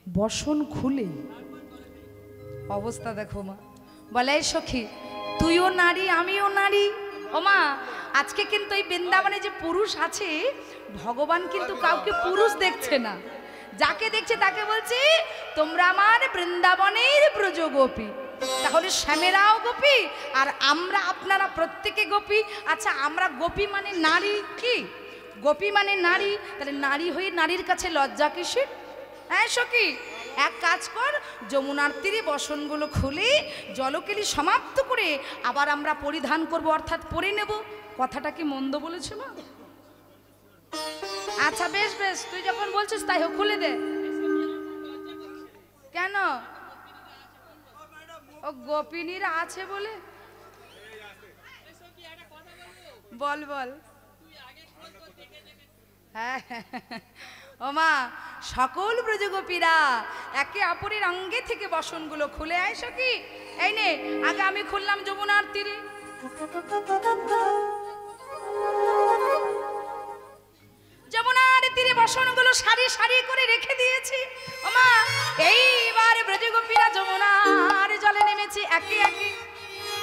বসন খুলে অবস্থা দেখো মা। বলে সখী তুইও নারী আমিও নারী। ও মা, আজকে কিন্তু এই বৃন্দাবনে যে পুরুষ আছে, ভগবান কিন্তু কাউকে পুরুষ দেখছে না, যাকে দেখছে তাকে বলছে তোমরা আমার বৃন্দাবনের ব্রজগোপী। তাহলে শ্যামেরাও গোপী আর আমরা আপনারা প্রত্যেকে গোপী। আচ্ছা আমরা গোপী মানে নারী, কি গোপী মানে নারী, তাহলে নারী হয়ে নারীর কাছে লজ্জা কিসের? হ্যাঁ সখী, এক কাজ কর, যমুনার তীরে বসনগুলো খুলে জলকেলি সমাপ্ত করে আবার আমরা পরিধান করব, অর্থাৎ পরে নেব। কথাটা কি মন্দ বলেছে মা? আচ্ছা বেশ বেশ, তুই যখন বলছিস তাই হোক, খুলে দে। কেন? ও গোপিনীরা আছে বলে? বল বল। হ্যাঁ ও মা, সকল ব্রজগোপীরা একে অপরের অঙ্গে থেকে বসনগুলো খুলে আয় সখী। এই নে, আগে আমি খুললাম যমুনার তীরে। যমুনার তীরে বসনগুলো সারি সারি করে রেখে দিয়েছি। ও মা, এইবার ব্রজগোপীরা যমুনার জলে নেমেছে একে একে।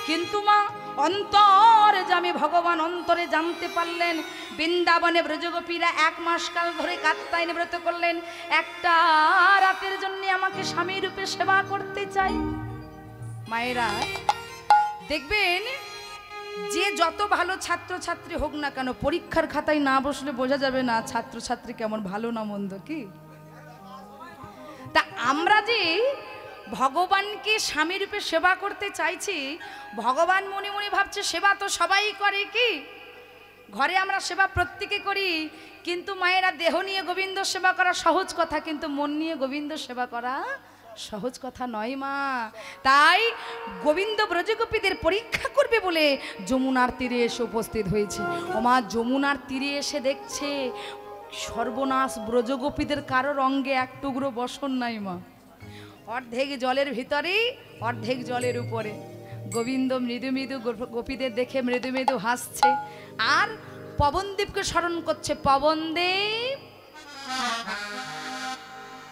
কিন্তু মা অন্তরে জামে ভগবান অন্তরে জানতে পারলেন বৃন্দাবনে ব্রজগোপীরা 1 মাস কাল ধরে কাত্যায়নে ব্রত করলেন, একটা রাতের জন্য আমাকে স্বামী রূপে সেবা করতে চাই। মায়েরা দেখবেন, যে যত ভালো ছাত্রছাত্রী হোক না কেন, পরীক্ষার খাতায় না বসলে বোঝা যাবে না ছাত্রছাত্রী কেমন ভালো না মন্দ। কি তা আমরা যে ভগবানকে স্বামী রূপে সেবা করতে চাইছি, ভগবান মনে মনে ভাবছে সেবা তো সবাই করে, কি ঘরে আমরা সেবা প্রত্যেকে করি, কিন্তু মায়েরা দেহ নিয়ে গোবিন্দ সেবা করা সহজ কথা, কিন্তু মন নিয়ে গোবিন্দ সেবা করা সহজ কথা নয় মা। তাই গোবিন্দ ব্রজগোপীদের পরীক্ষা করবে বলে যমুনার তীরে এসে উপস্থিত হয়েছে। ও মা, যমুনার তীরে এসে দেখছে সর্বনাশ, ব্রজগোপীদের কারোর অঙ্গে এক টুকরো বসন নাই মা। অর্ধেক জলের ভিতরে, অর্ধেক জলের উপরে। গোবিন্দ মৃদু মৃদু গোপীদের দেখে মৃদু মৃদু হাসছে আর পবনদেবকে স্মরণ করছে। পবনদেব,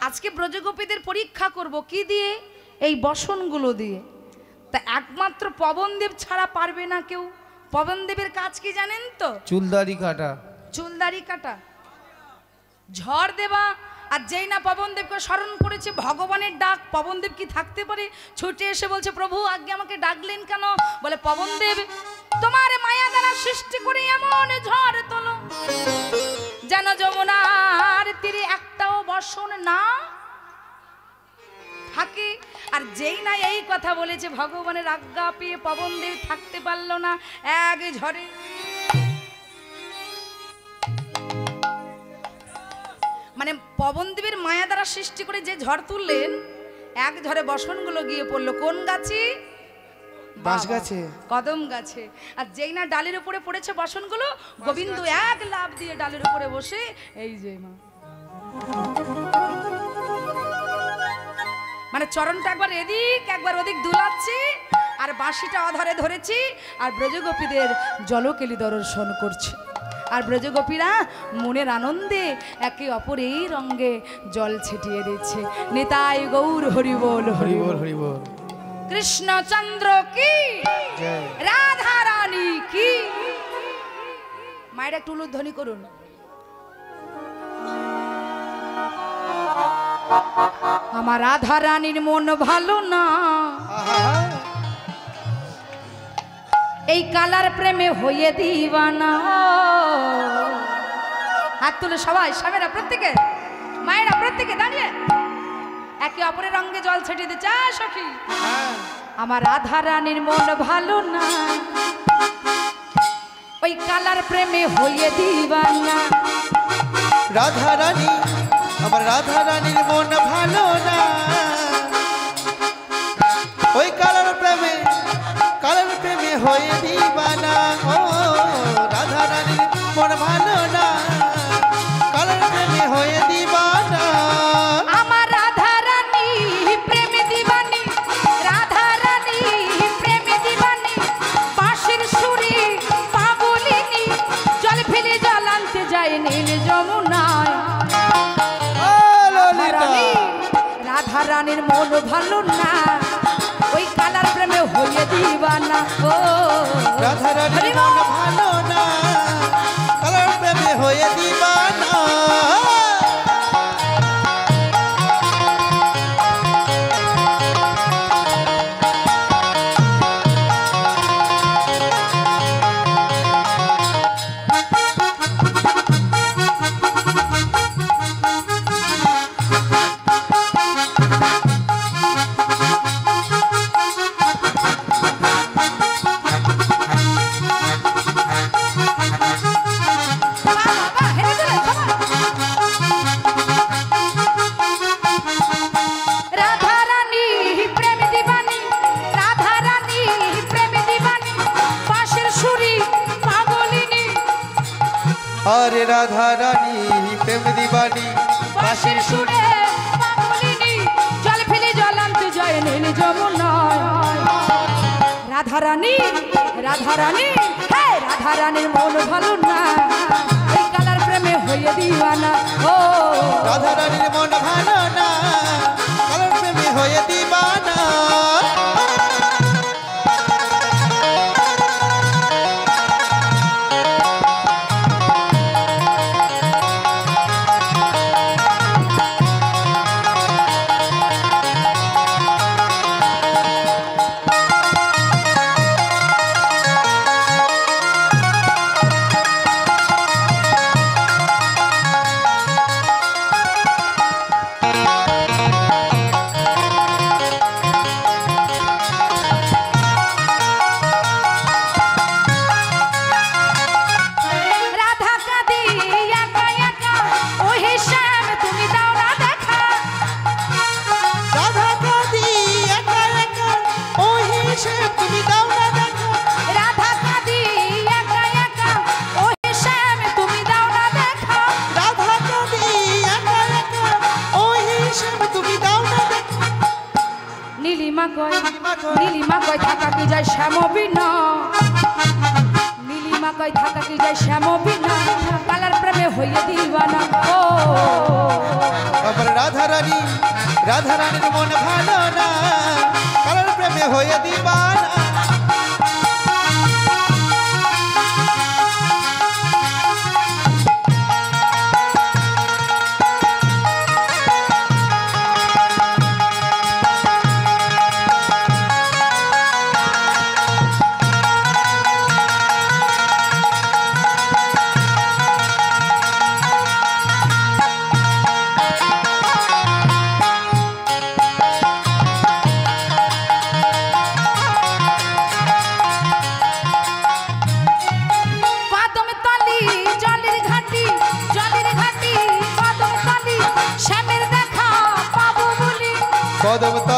আজকে ব্রজগোপীদের পরীক্ষা করব কি দিয়ে? এই বসনগুলো দিয়ে। তা একমাত্র পবনদেব ছাড়া পারবে না কেউ। পবনদেবের কাজ কি জানেন তো? চুলদাড়ি কাটা। চুলদাড়ি কাটা, ঝড় দেওয়া আর যেই না পবনদেবকে স্মরণ করেছে ভগবানের ডাক, পবনদেব কি থাকতে পারে, ছুটে এসে বলছে প্রভু আগে আমাকে ডাকলেন কেন? বলে পবনদেব তোমার মায়া দ্বারা সৃষ্টি করে এমন ঝড় তোলো যেন যমুনার তীরে একটাও বর্ষণ না থাকে। আর যেই না এই কথা বলেছে ভগবানের আজ্ঞা পেয়ে পবনদেব থাকতে পারল না, এক ঝড়ে মানে পবনদেবের মায়া দ্বারা সৃষ্টি করে যে ঝড় তুললেন, এক ঝড়ে বসনগুলো গিয়ে পড়লো কোন গাছে? বাঁশ গাছে, কদম গাছে। আর যেই না ডালের উপরে পড়েছে বসনগুলো, গোবিন্দ এক লাফ দিয়ে ডালের উপরে বসে এই যে মা মানে চরণটা একবার এদিক একবার ওদিক দুলাচ্ছি আর বাঁশিটা অধরে ধরেছি আর ব্রজগোপীদের জলকেলি দর্শন করছি। আর ব্রজগোপীরা মনের আনন্দে একে অপরের রঙে জল ছিটিয়ে দিচ্ছে। নিতাই গৌর হরিবোল হরিবোল হরিবোল। কৃষ্ণচন্দ্র কি, রাধা রানী কি। মায়ের একটু উলুধ্বনি করুন। আমার রাধা রানীর মন ভালো না, এই কালার প্রেমে হয়ে দিবানা। হাত তুলে সবাই, স্বামীরা প্রত্যেকে, মায়েরা প্রত্যেকে দাঁড়িয়ে একে অপরের রঙে জল ছেটিয়ে দিচ্ছে। সখী আমার রাধা রানীর মন ভালো না, ওই কালার প্রেমে হয়ে দিবানা। রাধা রানী, আমার রাধা রানীর মন ভালো না, ওই কালার প্রেমে হয়ে দিবানা। ও রাধা রানীর মন ভালো না, কালার প্রেমে হয়ে দিবানা। আমার রাধা রানী প্রেমে দিবানি, রাধা রানী প্রেমে দিবানি, বাঁশির সুরে পাগলিনী, জল ফেলে জল আনতে যায় নীল যমুনায়। রাধা রানীর মন ভালো না, ওই কালার প্রেমে হয়ে দিবানা। ও রাধা রানীর মন ভালো না, কালার প্রেমে হয়ে দিবানা। আরে রাধা রানী প্রেম দিবানি, বাঁশির সুরে পাগলিনী, জল ফেলে জল আনতে যায় নীল যমুনায়। রাধা রানী, রাধা রানী, হ্যাঁ রাধা রানীর মন ভালো না, এই কালার প্রেমে হয়ে দিবানা। ও রাধা রানীর মন ভালো না, কালার প্রেমে হয়ে দিবানা। নীলিমা কয় থাকা কি যায় শ্যাম বিনা, নীলিমা কয় থাকা কি যায় শ্যাম বিনা, কালার প্রেমে হয়ে দিবানা। ও আমার রাধা রানী, রাধা রানীর মন ভালো না, কালার প্রেমে হয়ে দিবানা।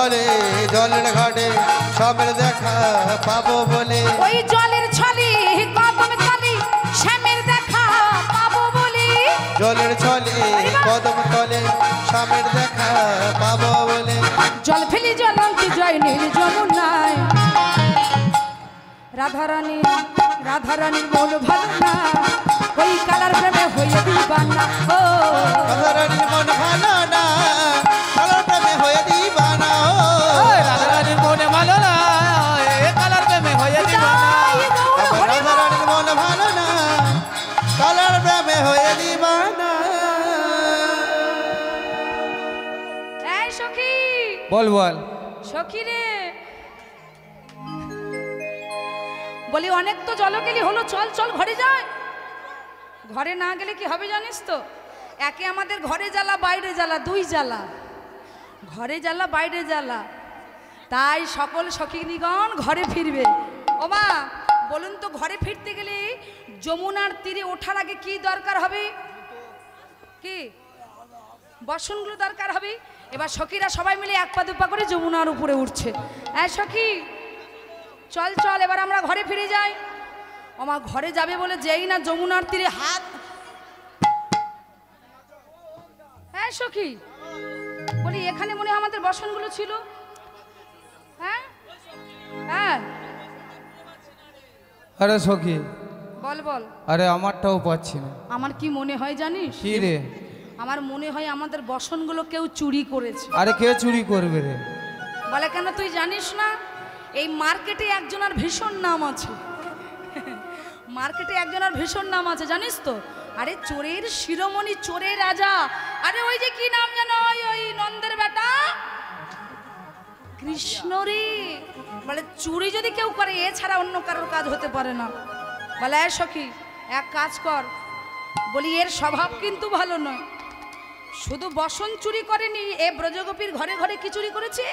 ছলে জলের ঘাটে শ্যামের দেখা পাবো বলে ওই জলের ছলে কদম তলে শ্যামের দেখা পাবো বলে জলের ছলে কদম তলে শ্যামের দেখা পাবো বলে জল ফেলি জলন্তি জয় নীল যমুনায় রাধারানী রাধারানীর মন ভালো না ওই কালার প্রেমে হয়ে দিবানা ও রাধারানীর মন ভালো না কালার প্রেমে হয়ে দিবানা রাধারানীর মনে ভালো না কালার প্রেমে হয়ে দিবানা রাধারানীর মন ভালো না কালার প্রেমে হয়ে দিবানা এই সখী বল বল সখী রে বলি অনেক তো জলকেলি হলো চল চল ঘরে যাই ঘরে না গেলে কি হবে জানিস তো একে আমাদের ঘরে জ্বালা বাইরে জ্বালা দুই জ্বালা ঘরে জ্বালা বাইরে জ্বালা তাই সকল সখীগণ ঘরে ফিরবে ও মা বলুন তো ঘরে ফিরতে গেলে যমুনার তীরে ওঠার আগে কি দরকার হবে কি বসনগুলো দরকার হবে এবার সখীরা সবাই মিলে এক পা দুপা করে যমুনার উপরে উঠছে সখী চল চল এবার আমরা ঘরে ফিরে যাই আমার ঘরে যাবে বলে যেই না যমুনার তীরে হাত সখী বলি এখানে মনে হয় আমাদের বসনগুলো ছিল হ্যাঁ হ্যাঁ আরে সখী বল বল আরে আমারটাও পাচ্ছি না আমার কি মনে হয় জানিস কি রে আমার মনে হয় আমাদের বসনগুলো কেউ চুরি করেছে আরে কে চুরি করবে রে বলে কেন তুই জানিস না এই মার্কেটে একজনের ভীষণ নাম আছে মার্কেটে একজনের ভীষণ নাম আছে জানিস তো আরে চোরের শিরোমণি চোরের রাজা আরে ওই যে কি নাম জানো ওই নন্দের বেটা কৃষ্ণ রে বলে চুরি যদি কেউ করে এছাড়া অন্য কারোর কাজ হতে পারে না বলে সখী এক কাজ কর বলি এর স্বভাব কিন্তু ভালো নয় শুধু বসন চুরি করেনি এ ব্রজগোপীর ঘরে ঘরে কি চুরি করেছে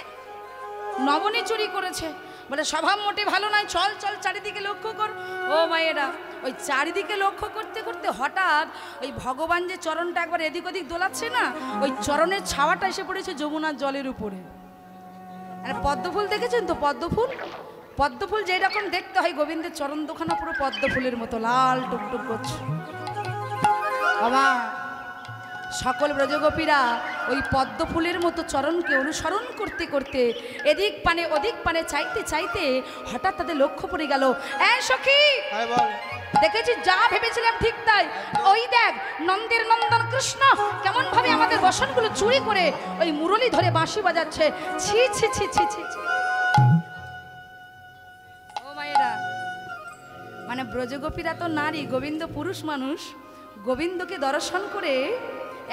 নবনী চুরি করেছে বলে স্বভাব মোটে ভালো নয় চল চল চারিদিকে লক্ষ্য কর ও মায়েরা ওই চারিদিকে লক্ষ্য করতে করতে হঠাৎ ওই ভগবান যে চরণটা একবার এদিক ওদিক দোলাচ্ছে না ওই চরণের ছাওয়াটা এসে পড়েছে যমুনার জলের উপরে আর পদ্মফুল দেখেছেন তো পদ্মফুল পদ্মফুল যেই রকম দেখতে হয় গোবিন্দের চরণ দুখানা পুরো পদ্মফুলের মতো লাল টুকটুক করছে বাবা সকল ব্রজগোপীরা ওই পদ্মফুলের মতো চরণকে অনুসরণ করতে করতে এদিক পানে ওদিক পানে চাইতে চাইতে হঠাৎ তাদের লক্ষ্য পড়ে গেল সখী দেখেছি যা ভেবেছিলাম ঠিক তাই ওই দেখ নন্দের নন্দন কৃষ্ণ কেমন ভাবে আমাদের বসনগুলো চুরি করে ওই মুরলি ধরে বাঁশি বাজাচ্ছে ছি ছি ছি ছি ছি ও মায়েরা মানে ব্রজগোপীরা তো নারী গোবিন্দ পুরুষ মানুষ গোবিন্দকে দর্শন করে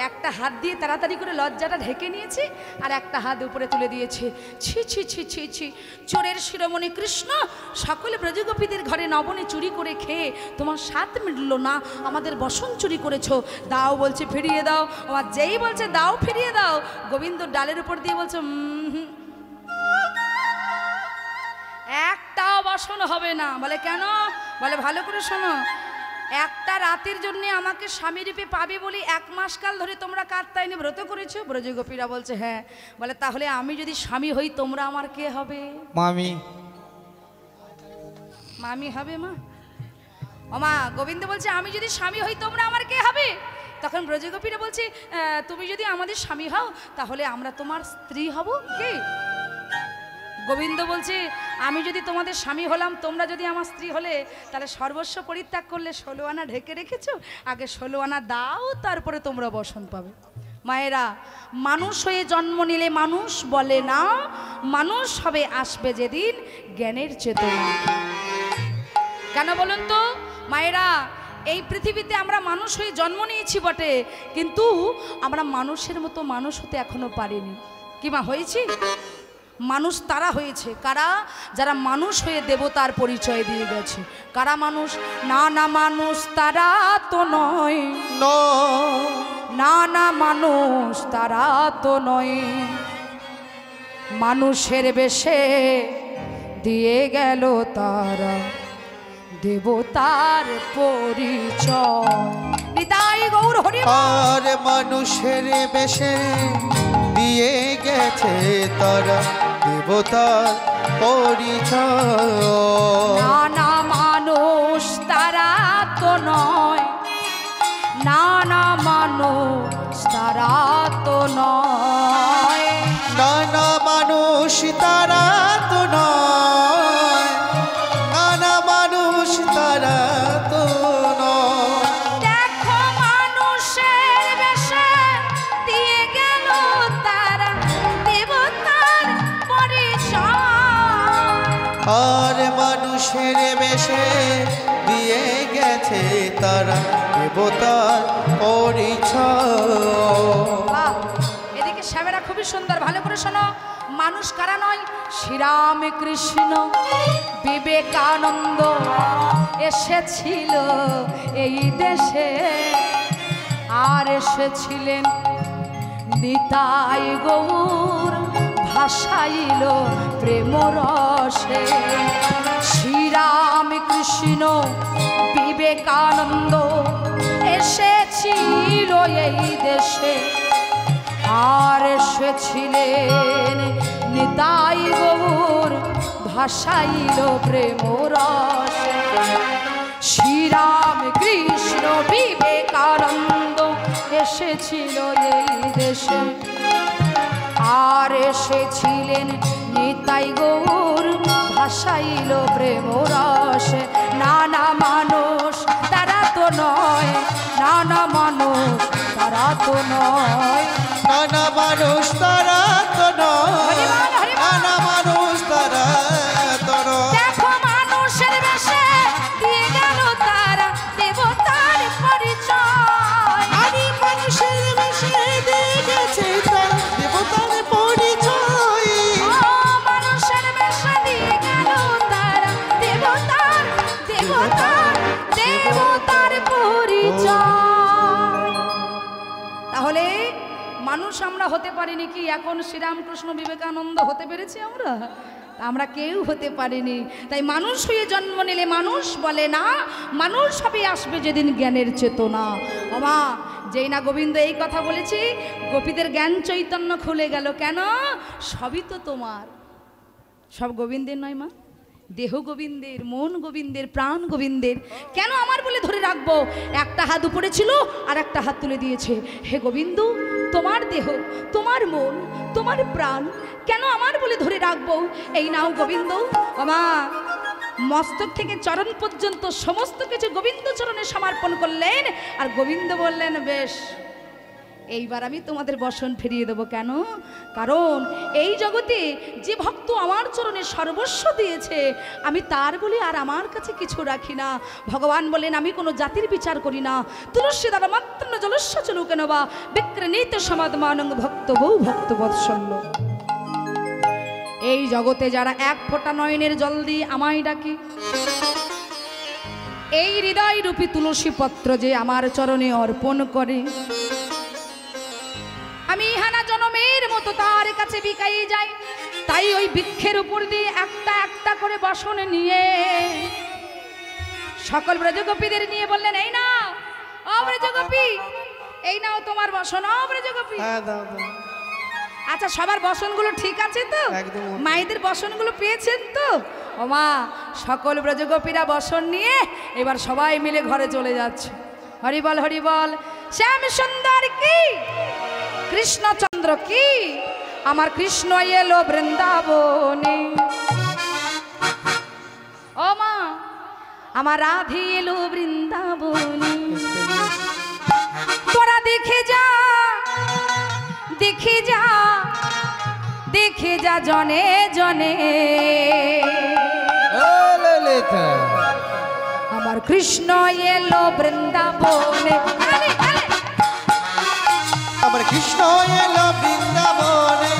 একটা হাত দিয়ে তাড়াতাড়ি করে লজ্জাটা ঢেকে নিয়েছে আর একটা হাত উপরে তুলে দিয়েছে ছি ছি ছি ছি ছি চোরের শিরোমণি কৃষ্ণ সকলে ব্রজগোপীদের ঘরে নবনী চুরি করে খেয়ে তোমার স্বাদ মিটল না আমাদের বসন চুরি করেছো দাও বলছে ফিরিয়ে দাও আমার যেই বলছে দাও ফিরিয়ে দাও গোবিন্দ ডালের উপর দিয়ে বলছে একটাও বসন হবে না বলে কেন বলে ভালো করে শোনো একটা রাতের জন্য আমাকে স্বামী রূপে পাবে বলে 1 মাস কাল ধরে তোমরা কাত্যায়নে ব্রত করেছো ব্রজগোপীরা বলছে হ্যাঁ বলে তাহলে আমি যদি স্বামী হই তোমরা আমার কে হবে মামি মামি হবে মা ও মা গোবিন্দ বলছে আমি যদি স্বামী হই তোমরা আমার কে হবে তখন ব্রজগোপীরা বলছে তুমি যদি আমাদের স্বামী হও তাহলে আমরা তোমার স্ত্রী হব কি গোবিন্দ বলছে আমি যদি তোমাদের স্বামী হলাম তোমরা যদি আমার স্ত্রী হলে তাহলে সর্বস্ব পরিত্যাগ করলে 16 আনা ঢেকে রেখেছো আগে 16 আনা দাও তারপরে তোমরা বসন পাবে মায়েরা মানুষ হয়ে জন্ম নিলে মানুষ বলে না মানুষ হবে আসবে যেদিন জ্ঞানের চেতনা কেন বলুন তো মায়েরা এই পৃথিবীতে আমরা মানুষ হয়ে জন্ম নিয়েছি বটে কিন্তু আমরা মানুষের মতো মানুষ হতে এখনো পারিনি কি মা হয়েছি মানুষ তারা হয়েছে কারা যারা মানুষ হয়ে দেবতার পরিচয় দিয়ে গেছে কারা মানুষ না না মানুষ তারা তো নয় না না মানুষ তারা তো নয় মানুষের বেশে দিয়ে গেল তারা দেবতার পরিচয় নিতাই গৌর হরি আর মানুষের বেশে দিয়ে গেছে তারা দেবতার পরিচয়। নানা মানুষ তারা তো নয়, নানা মানুষ তারা তো নয়, নানা মানুষ তারা তো নয়, নানা মানুষ তারা তো নয়। দেখো মানুষের বেশে দিয়ে গেল তারা দেবতার পরিচয়। আর মানুষের বেশে দিয়ে গেছে তারা দেবতার পরিচয়। বাহ, এদিকে শ্যামেরা খুবই সুন্দর, ভালো করে শোনো। মানুষ কারা নয়? শ্রীরাম কৃষ্ণ বিবেকানন্দ এসেছিল এই দেশে, আর এসেছিলেন নিতাই গৌর ভাসাইল প্রেম রসে। শ্রীরাম কৃষ্ণ বিবেকানন্দ এসেছিল এই দেশে, আর এসেছিলেন নিতাই গৌর ভাসাইল প্রেম রসে। শ্রীরাম কৃষ্ণ বিবেকানন্দ এসেছিল এই দেশে, আর এসেছিলেন নিতাই গৌর ভাসাইল প্রেম রসে। নানা মানুষ তারা তো নয়, নানা মানুষ তারা তো নয়, নানা মানুষ তারা তো নয়, হরিবল, হরিবল। নানা মানুষ তারা তো নয়। দেখো মানুষের বেশে দিয়ে গেল তারা দেবতার পরিচয়। আরে মানুষের বেশে দিয়ে গেছে তারা দেবতার পরিচয়। ও মানুষের বেশে দিয়ে গেল তারা দেবতার দেবতার দেবতার পরিচয়। তাহলে মানুষ আমরা হতে পারিনি কি? এখন শ্রীরামকৃষ্ণ বিবেকানন্দ হতে পেরেছি আমরা? আমরা কেউ হতে পারিনি। তাই মানুষ হয়ে জন্ম নিলে মানুষ বলে না, মানুষ হবে আসবে যেদিন জ্ঞানের চেতনা। ওমা, যেই না গোবিন্দ এই কথা বলেছি, গোপীদের জ্ঞান চৈতন্য খুলে গেল। কেন? সবই তো তোমার, সব গোবিন্দের নয় মা? দেহ গোবিন্দের, মন গোবিন্দের, প্রাণ গোবিন্দের। কেন আমার বলে ধরে রাখবো? একটা হাত উপরে ছিল আর একটা হাত তুলে দিয়েছে। হে গোবিন্দ, তোমার দেহ, তোমার মন, তোমার প্রাণ কেন আমার বলে ধরে রাখবো? এই নাও গোবিন্দ। আমা মস্তক থেকে চরণ পর্যন্ত সমস্ত কিছু গোবিন্দ চরণে সমর্পণ করলেন, আর গোবিন্দ বললেন, বেশ, এইবার আমি তোমাদের বসন ফিরিয়ে দেবো। কেন? কারণ এই জগতে যে ভক্ত আমার চরণে সর্বস্ব দিয়েছে, আমি তার বলে আর আমার কাছে কিছু রাখি না। ভগবান বলেন, আমি কোনো জাতির বিচার করি না। তুলসী দ্বারা মাত্র জলস্য চলু কেন বা বিক্রনীত সমাদমানং ভক্ত বউ ভক্ত বৎসল্য। এই জগতে যারা এক ফোঁটা নয়নের জল দিয়ে আমায় ডাকে, এই হৃদয় রূপী তুলসী পত্র যে আমার চরণে অর্পণ করে, আমি হানা জনমের মতো তার কাছে বিকাই যাই। তাই ওই বৃক্ষের উপর দিয়ে একটা একটা করে বসন নিয়ে সকল ব্রজগোপীদের নিয়ে বললেন, এই না ও ব্রজগোপী, এই নাও তোমার বসন। ও ব্রজগোপী, হ্যাঁ, দাও দাও। আচ্ছা, সবার বসনগুলো ঠিক আছে তো? একদম। মায়েদের বসনগুলো পেয়েছেন তো? ও মা, সকল ব্রজগোপীরা বসন নিয়ে এবার সবাই মিলে ঘরে চলে যাচ্ছে। হরিবল, হরিবল। শ্যাম সুন্দর কি, কৃষ্ণচন্দ্র কি, আমার কৃষ্ণ এলো বৃন্দাবনে। ও মা, আমার রাধে এলো বৃন্দাবনে। তোরা দেখে যা, দেখে যা, দেখে যা জনে জনে, আমার কৃষ্ণ এলো বৃন্দাবনে। আমার কৃষ্ণ এলো বৃন্দাবনে।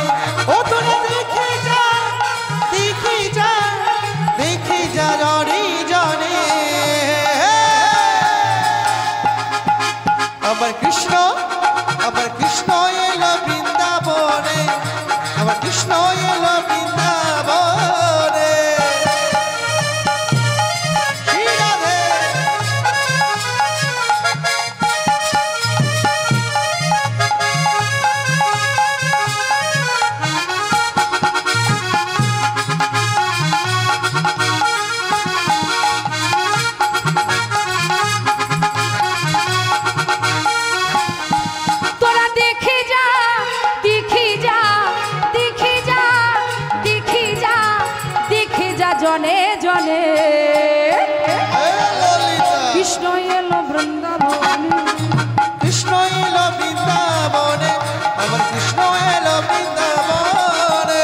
ও তোরা দেখে যা, দেখে যা, দেখে যা জনে জনে। আমার কৃষ্ণ, আমার কৃষ্ণ এলো বৃন্দাবনে। আমার কৃষ্ণ এলো বৃন্দাবনে। শ্রী রাধে। জনে জনে হে ললিতা কৃষ্ণ এলো বৃন্দাবনে কৃষ্ণ এলো বৃন্দাবনে আমার কৃষ্ণ এলো বৃন্দাবনে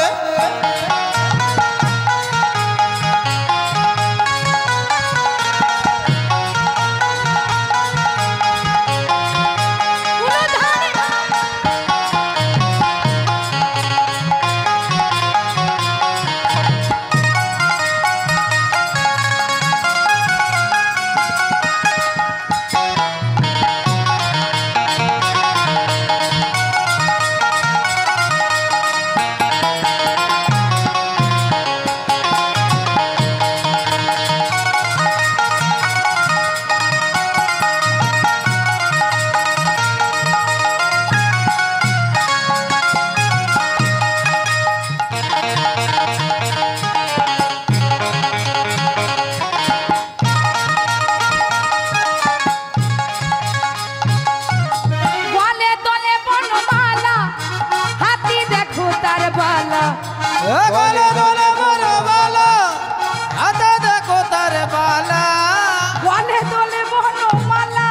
গলে গলে বনমালা হাতে দেখো তার বালা গলে দলে বনমালা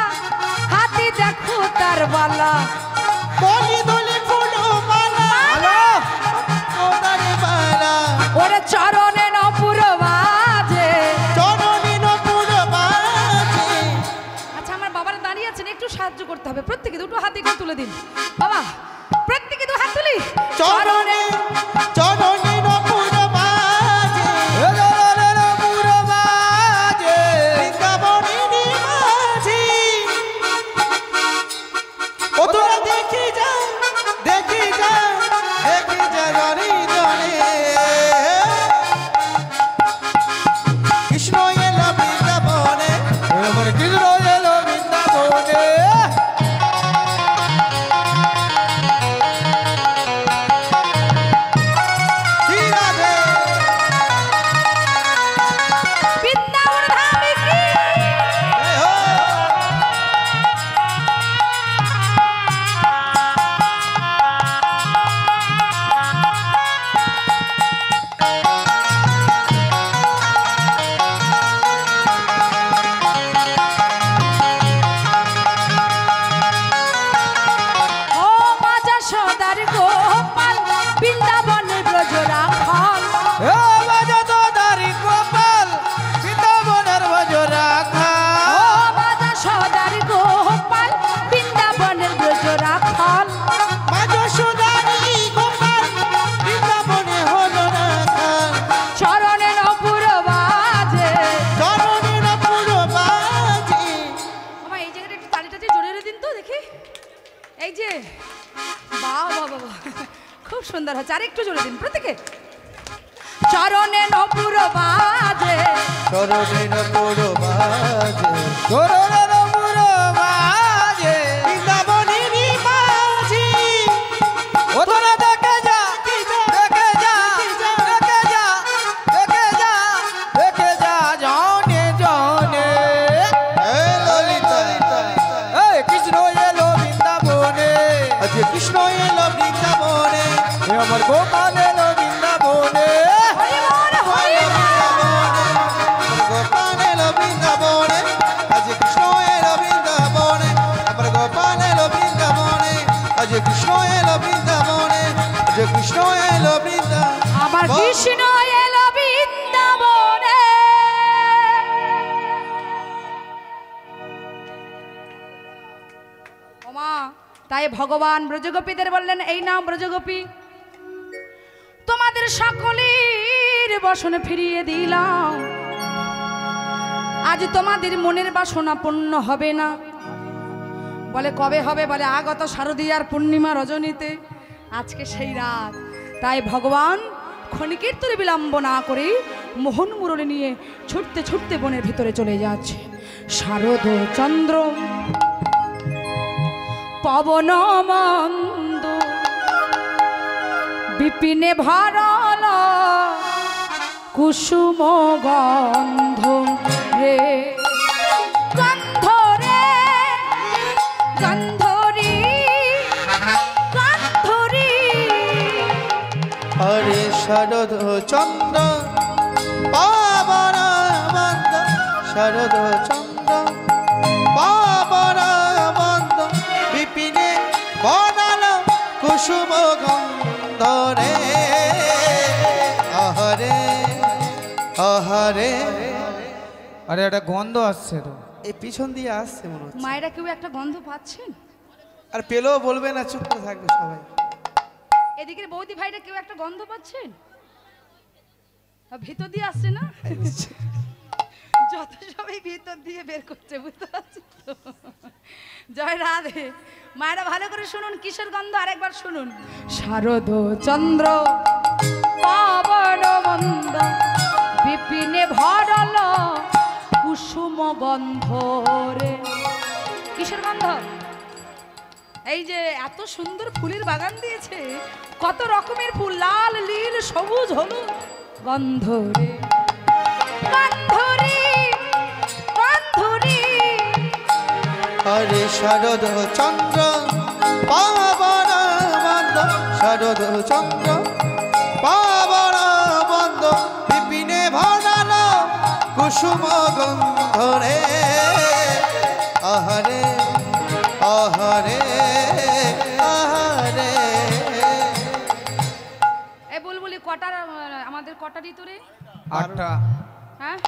হাতে দেখো তার বালা বলি দলি ফুলো মালা হ্যালো ওদার বালা ওরে চরণে নপুর বাজে জননী নপুর বাজে আচ্ছা আমার বাবার দাঁড়িয়ে আছেন একটু সাহায্য করতে হবে প্রত্যেকে দুটো হাত দিকে তুলে দিন বাবা প্রত্যেকে দু হাত তুলি চরণে চরণে নপুর বাজে এলো পুরো বাজে বৃন্দাবনী মাঝি ও তোরা দেখি যা জনি জনে কৃষ্ণ এলো বৃন্দাবনে আমার কৃষ্ণ এলো বৃন্দাবনে শ্রী রাধে বৃন্দাবন ধামে কি জয় হো। ও মাজা সদার গোপাল বৃন্দাবনের ব্রজরা খাল এ বাজা তো দারি গোপাল বৃন্দাবনের বজরা খা ও মাজা সদার গোপাল বৃন্দাবনের ব্রজরা খাল মাঝ সুদারি গোপাল বৃন্দাবনে হলো না কাল চরণে নপুর বাজে জননী নপুর বাজে আমার এই জায়গাটা একটু তালিটা জোরে দিন তো দেখি এই যে বাহ বাহ বাহ খুব সুন্দর হচ্ছে আর একটু জোরে দিন প্রত্যেকে চরণে নপুর বাজে চরণে নপুর বাজে চরণের পুরো বাজে বৃন্দাবনী মাঝি ও তোরা দেখে যা দেখে যা দেখে যা দেখে যা দেখে যা জনে জনে হে ললিতা এই কৃষ্ণ এলো বৃন্দাবনে আজকে কৃষ্ণ এলো বৃন্দাবনে এ আমার গোপাল এলো বৃন্দাবনে হরি বল হরি গোপাল এলো বৃন্দাবনে আজকে কৃষ্ণ এলো বৃন্দাবনে আমার গোপাল এলো বৃন্দাবনে আজকে কৃষ্ণ এলো বৃন্দাবনে আজকে কৃষ্ণ এলো বৃন্দাবনে আমার কৃষ্ণ এলো বৃন্দাবনে ওমা তাই ভগবান ব্রজগোপীদের বললেন এই নাম ব্রজগোপী তোমাদের সকলের বসনে ফিরিয়ে দিলাম আজ তোমাদের মনের বাসনা পূর্ণ হবে না বলে কবে হবে বলে আগত শারদীয়ার পূর্ণিমা রজনীতে আজকে সেই রাত তাই ভগবান ক্ষণিকের তোরে বিলম্ব না করে মোহন মুরলী নিয়ে ছুটতে ছুটতে বনের ভিতরে চলে যাচ্ছে শারদ চন্দ্র পবন মন্দ বিপিনে ভরল কুসুম গন্ধ রে গন্ধ রে গন্ধরি গন্ধরি হরে শরদ চন্দ্র শারদ চন্দ্র পাবনা বন্ধ বিপিনে বনালো কুসুম গন্ধরে আহারে আহারে। আরে একটা গন্ধ আসছে তো। এই পিছন দিয়ে আসছে মনে হচ্ছে। মায়েরা কেউ একটা গন্ধ পাচ্ছেন? আর পেলেও বলবে না, চুপ করে থাকবে সবাই। এদিকে বৌদি ভাইরা কেউ একটা গন্ধ পাচ্ছেন? ভিতর দিয়ে আসছে না? যত সবাই ভিতর দিয়ে বের করছে, বুঝতে পারছি তো। জয় রাধে। মায়েরা ভালো করে শুনুন, কিসের গন্ধ আরেকবার শুনুন। শারদ চন্দ্র পাবন মন্দ বিপিনে ভরল কুসুম গন্ধ রে। কিসের গন্ধ? এই যে এত সুন্দর ফুলের বাগান দিয়েছে, কত রকমের ফুল, লাল নীল সবুজ হলুদ, গন্ধ রে গন্ধ রে গন্ধ রে। হরে শারদ চন্দ্র পাবন বন্ধ শারদ চন্দ্র পাবন বন্ধ বিপিনে ভরালো কুসুম গন্ধরে আহারে আহারে আহারে। এই বুলবুলি কটার আমাদের কটা ঋতু রে? 8টা। হ্যাঁ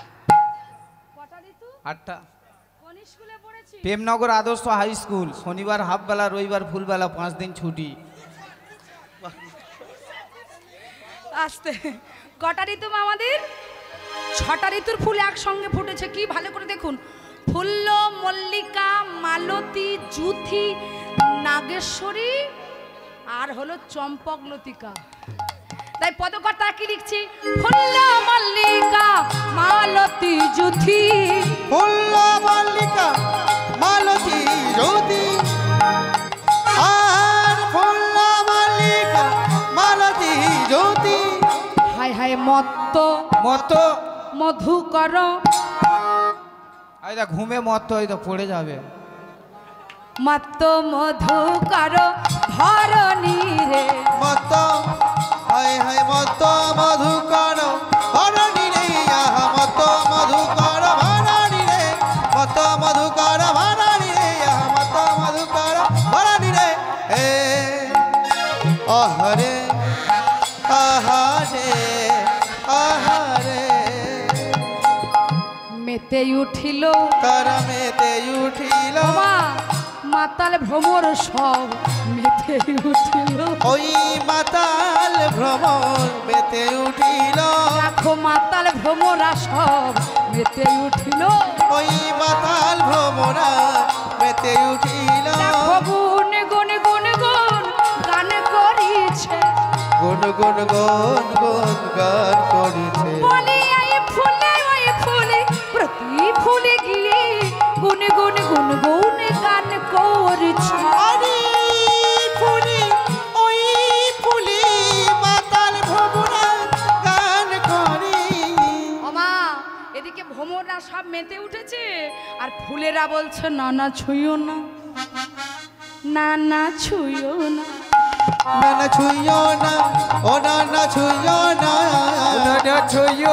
কটা ঋতু? 8টা। কোন স্কুলে পড়েছি? প্রেমনগর আদর্শ হাই স্কুল। শনিবার হাফবেলা, রবিবার ফুলবেলা, 5 দিন ছুটি। আস্তে। কটা ঋতু আমাদের? 6টা ঋতুর ফুল একসঙ্গে ফুটেছে। কি ভালো করে দেখুন, ফুল্ল, মল্লিকা, মালতী, জুথি, নাগেশ্বরী আর হলো চম্পক লতিকা। তাই পদকর্তা কি লিখছি? ফুল্ল, মল্লিকা, মালতী, জুথি। ফুল্ল মল্লিকা মালতী জ্যোতি আর ফুল্ল মল্লিকা মালতী জ্যোতি। হায় হায় মত্ত মত মধুকর। আইদা ঘুমে মত এই তো পড়ে যাবে। মত্ত মধুকর ধরণী রে। মত হায় হায় মত মধুকর ভরণী রে আহা মত মধুকর ভরণী রে মত মধুকর ভরণী রে আহা মত মধুকর ভরণী রে হে আহারে আহারে আহারে। মেতে উঠিল তারা মেতে উঠিল মা মাতাল ভ্রমর সব মেতে উঠিল। ওই মাতাল ভ্রমণ মেতে উঠিল দেখো মাতাল ভ্রমরা সব মেতে উঠিল। ওই মাতাল ভ্রমরা মেতে উঠিল দেখো গুন গুন গুন গুন গান করিছে। গুন গুন গুন গুন গান করিছে বলে আই ফুলে ওই ফুলে প্রতি ফুলে গিয়ে গুন গুন গুন গুন গান করিছে। আরে ফুলি ওই ফুলি মাতাল ভ্রমরা গান করি। ওমা এদিকে ভ্রমররা সব মেতে উঠেছে আর ফুলেরা বলছে না না ছুঁয়ো না, না না ছুঁয়ো না। না না ছুঁয়ো না ও না না ছুঁয়ো না ছুঁয়ো